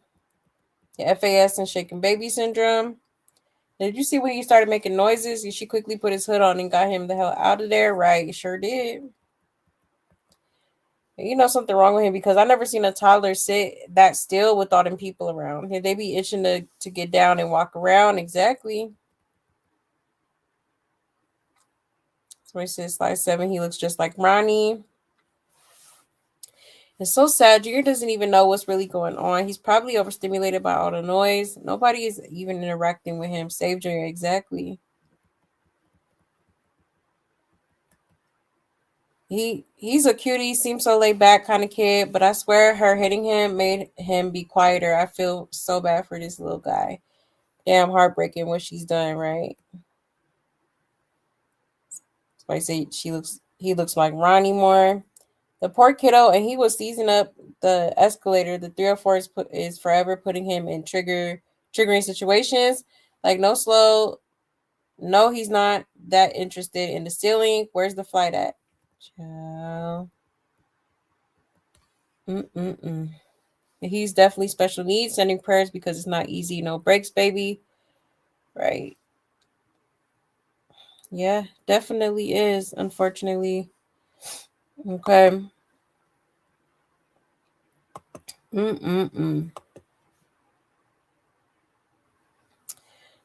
The FAS and shaking baby syndrome. Did you see when he started making noises? She quickly put his hood on and got him the hell out of there. Right. Sure did. You know something wrong with him because I never seen a toddler sit that still with all them people around. They be itching to get down and walk around. Exactly. Somebody says slide 7. He looks just like Ronnie. It's so sad. Junior doesn't even know what's really going on. He's probably overstimulated by all the noise. Nobody is even interacting with him. Save Junior. Exactly. He's a cutie, seems so laid back kind of kid, but I swear her hitting him made him be quieter. I feel so bad for this little guy. Damn heartbreaking what she's done, right? Somebody say he looks like Ronnie more. The poor kiddo, and he was seizing up the escalator. The 304 is forever putting him in triggering situations. Like no slow. No, he's not that interested in the ceiling. Where's the flight at? Child. He's definitely special needs. Sending prayers because it's not easy. No breaks, baby. Right. Yeah, definitely is. Unfortunately. Okay.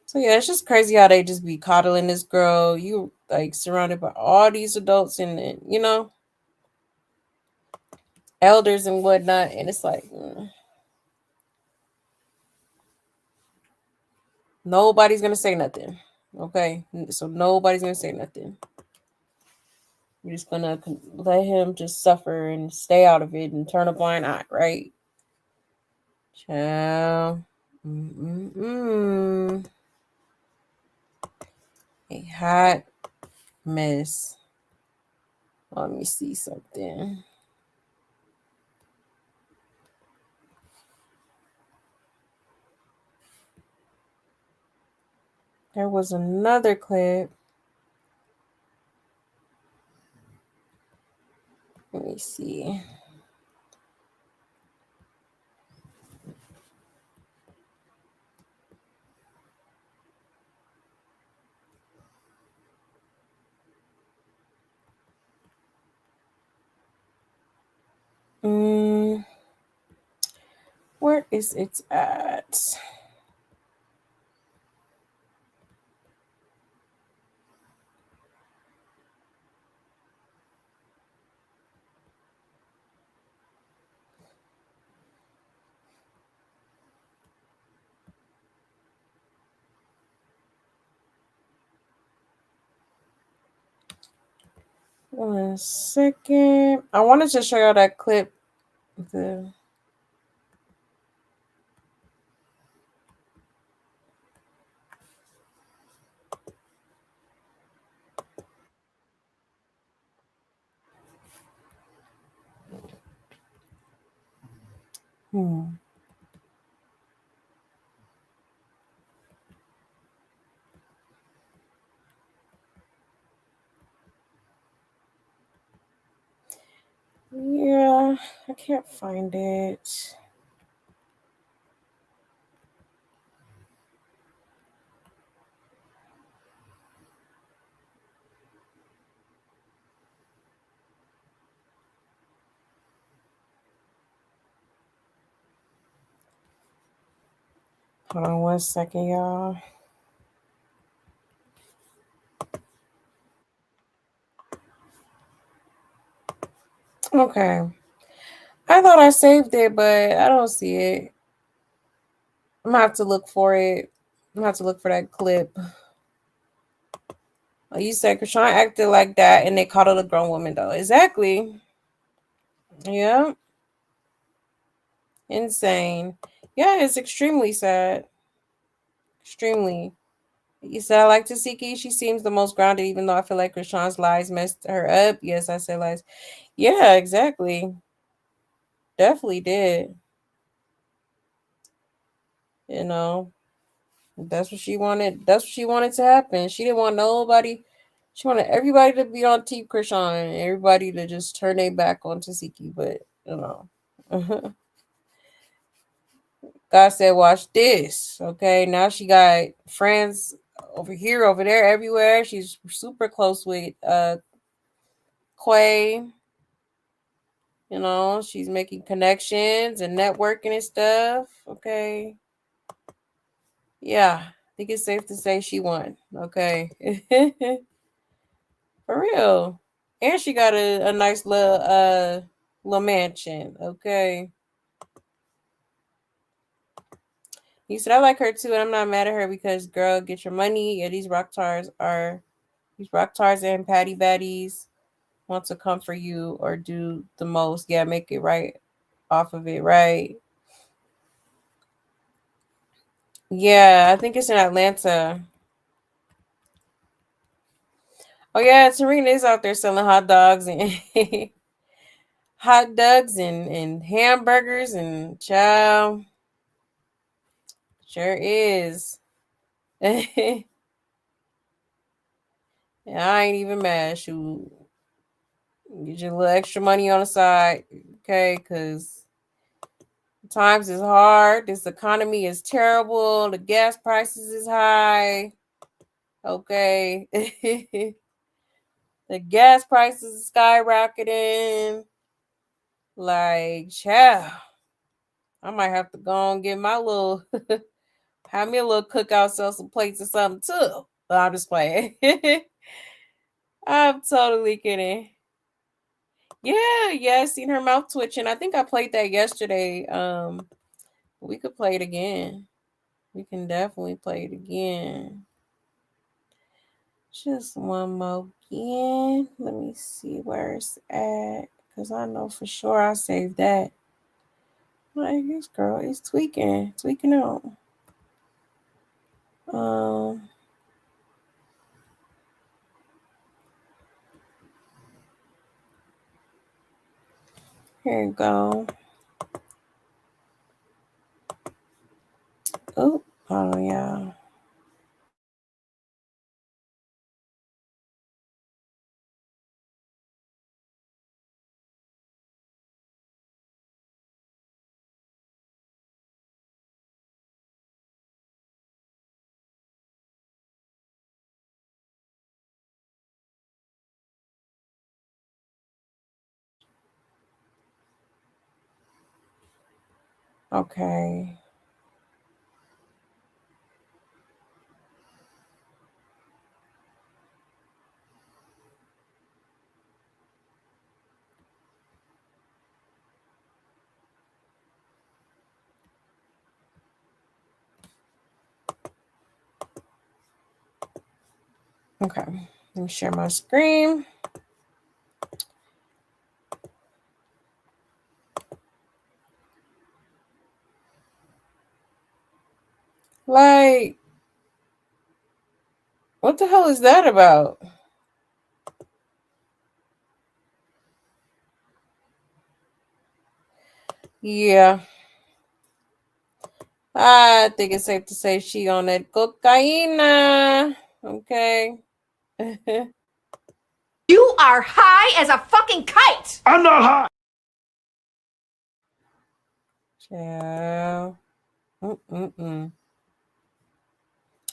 So yeah, it's just crazy how they just be coddling this girl. You like surrounded by all these adults and you know, elders and whatnot, and it's like nobody's gonna say nothing. Okay, so nobody's gonna say nothing. You're just gonna let him just suffer and stay out of it and turn a blind eye, right? Ciao. A hot mess. Let me see something. There was another clip. Let me see. Where is it at? One second. I wanted to show you that clip. Yeah, I can't find it. Hold on 1 second, y'all. Okay. I thought I saved it, but I don't see it. I'm gonna have to look for it. I'm gonna have to look for that clip. Like you said, Chrisean acted like that and they called it a grown woman though. Exactly. Yeah. Insane. Yeah, it's extremely sad. Extremely. You said I like Tasiki. She seems the most grounded, even though I feel like Chrisean's lies messed her up. Yes, I said lies. Yeah, exactly. Definitely did. You know, that's what she wanted. That's what she wanted to happen. She didn't want nobody. She wanted everybody to be on Team Chrisean and everybody to just turn their back on Tasiki. But you know, God said, "Watch this." Okay, now she got friends over here, over there, everywhere. She's super close with Quay. You know, she's making connections and networking and stuff. Okay. Yeah, I think it's safe to say she won. Okay. For real. And she got a nice little mansion. Okay. He said, I like her too, and I'm not mad at her because, girl, get your money. Yeah, these rock stars and patty baddies want to come for you or do the most. Yeah, make it right off of it, right? Yeah, I think it's in Atlanta. Oh yeah, Serena is out there selling hot dogs and and hamburgers and chow. Sure is. Yeah, I ain't even mad. Shoot, get your little extra money on the side, okay? Because times is hard. This economy is terrible. The gas prices is high. Okay. The gas prices skyrocketing. Like, chow. I might have to go and get my little, have me a little cookout, sell some plates or something too. But I'm just playing. I'm totally kidding. Yeah, I seen her mouth twitching. I think I played that yesterday. We could play it again. We can definitely play it again. Just one more again. Let me see where it's at. Because I know for sure I saved that. Like, this girl is tweaking out. Here you go. Oh, yeah. Okay. Okay. Let me share my screen. Like, what the hell is that about? Yeah. I think it's safe to say she on that cocaine. Okay. You are high as a fucking kite. I'm not high. Ciao.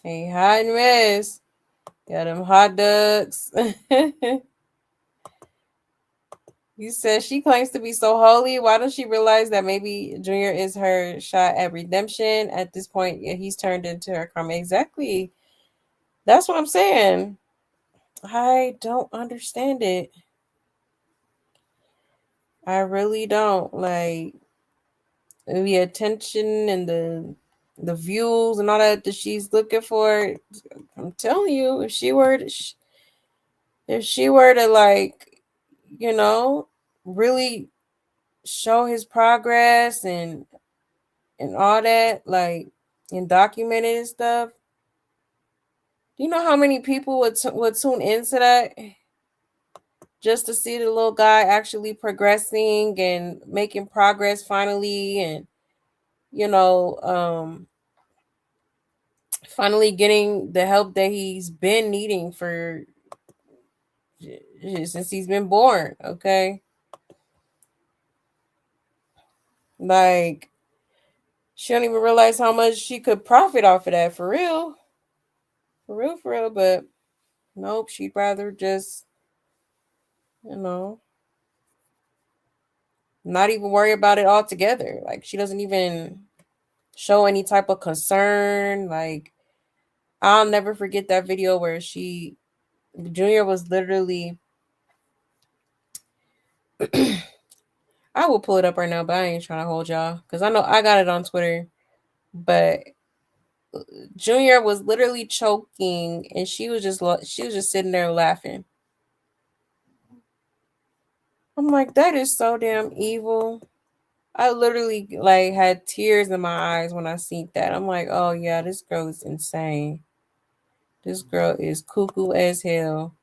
Hey, hot mess. Got them hot dogs. You said she claims to be so holy. Why don't she realize that maybe Junior is her shot at redemption? At this point, yeah, he's turned into her karma. Exactly. That's what I'm saying. I don't understand it. I really don't. Like, the attention and the views and all that she's looking for. I'm telling you, if she were to like, you know, really show his progress and all that, like, and document it and stuff. Do you know how many people would tune into that just to see the little guy actually progressing and making progress finally, and you know, finally getting the help that he's been needing for since he's been born. Okay, like, she don't even realize how much she could profit off of that, for real. But nope, she'd rather just, you know, Not even worry about it altogether. Like, she doesn't even show any type of concern. Like, I'll never forget that video where Junior was literally I will pull it up right now, but I ain't trying to hold y'all because I know I got it on Twitter. But Junior was literally choking, and she was just sitting there laughing. I'm like, that is so damn evil. I literally like had tears in my eyes when I seen that. I'm like, oh yeah, this girl is insane. This girl is cuckoo as hell.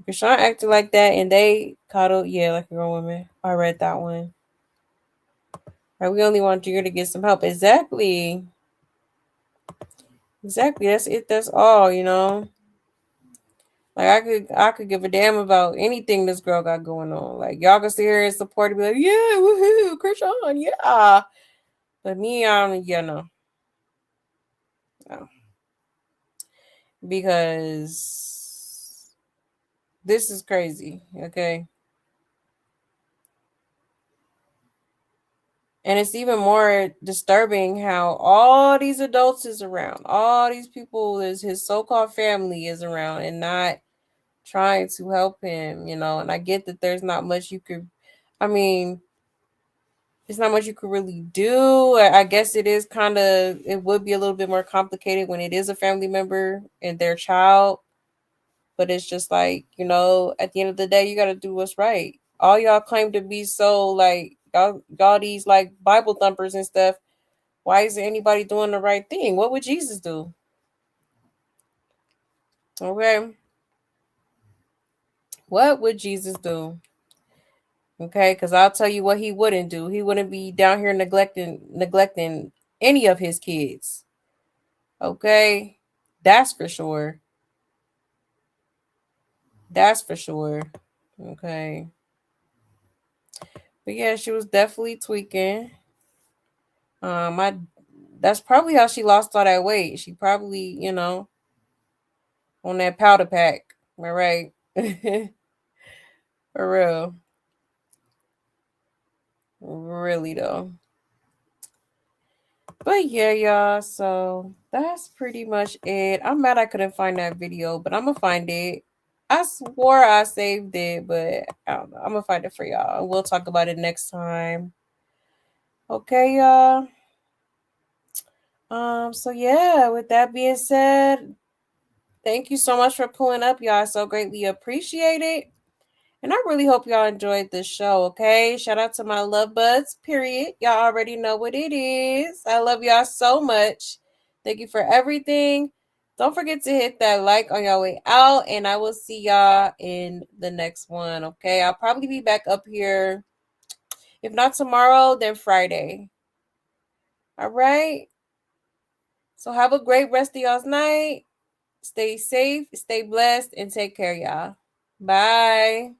Chrisean acted like that, and they coddled, yeah, like a grown woman. I read that one. Right, we only want Junior to get some help. Exactly. That's it. That's all, you know. Like, I could give a damn about anything this girl got going on. Like, y'all can sit here and support it, be like, yeah, woohoo, Chrisean, yeah. But me, no. Because this is crazy, okay? And it's even more disturbing how all these adults is around. All these people his so-called family is around and not trying to help him, you know. And I get that there's not much you could, there's not much you could really do. I guess it would be a little bit more complicated when it is a family member and their child. But it's just like, you know, at the end of the day, you got to do what's right. All y'all claim to be so like, y'all these like Bible thumpers and stuff. Why isn't anybody doing the right thing? What would Jesus do? Okay. What would Jesus do? Okay, because I'll tell you what he wouldn't do. He wouldn't be down here neglecting any of his kids. Okay. That's for sure. That's for sure. Okay. But yeah, she was definitely tweaking. That's probably how she lost all that weight. She probably, you know, on that powder pack. Am I right? For real. Really though. But yeah, y'all. So that's pretty much it. I'm mad I couldn't find that video, but I'm gonna find it. I swore I saved it, but I don't know. I'm gonna find it for y'all. We'll talk about it next time. Okay, y'all. So yeah, with that being said, thank you so much for pulling up, y'all. I so greatly appreciate it. And I really hope y'all enjoyed this show, okay? Shout out to my love buds, period. Y'all already know what it is. I love y'all so much. Thank you for everything. Don't forget to hit that like on your way out, and I will see y'all in the next one, okay? I'll probably be back up here. If not tomorrow, then Friday. All right? So have a great rest of y'all's night. Stay safe, stay blessed, and take care, y'all. Bye.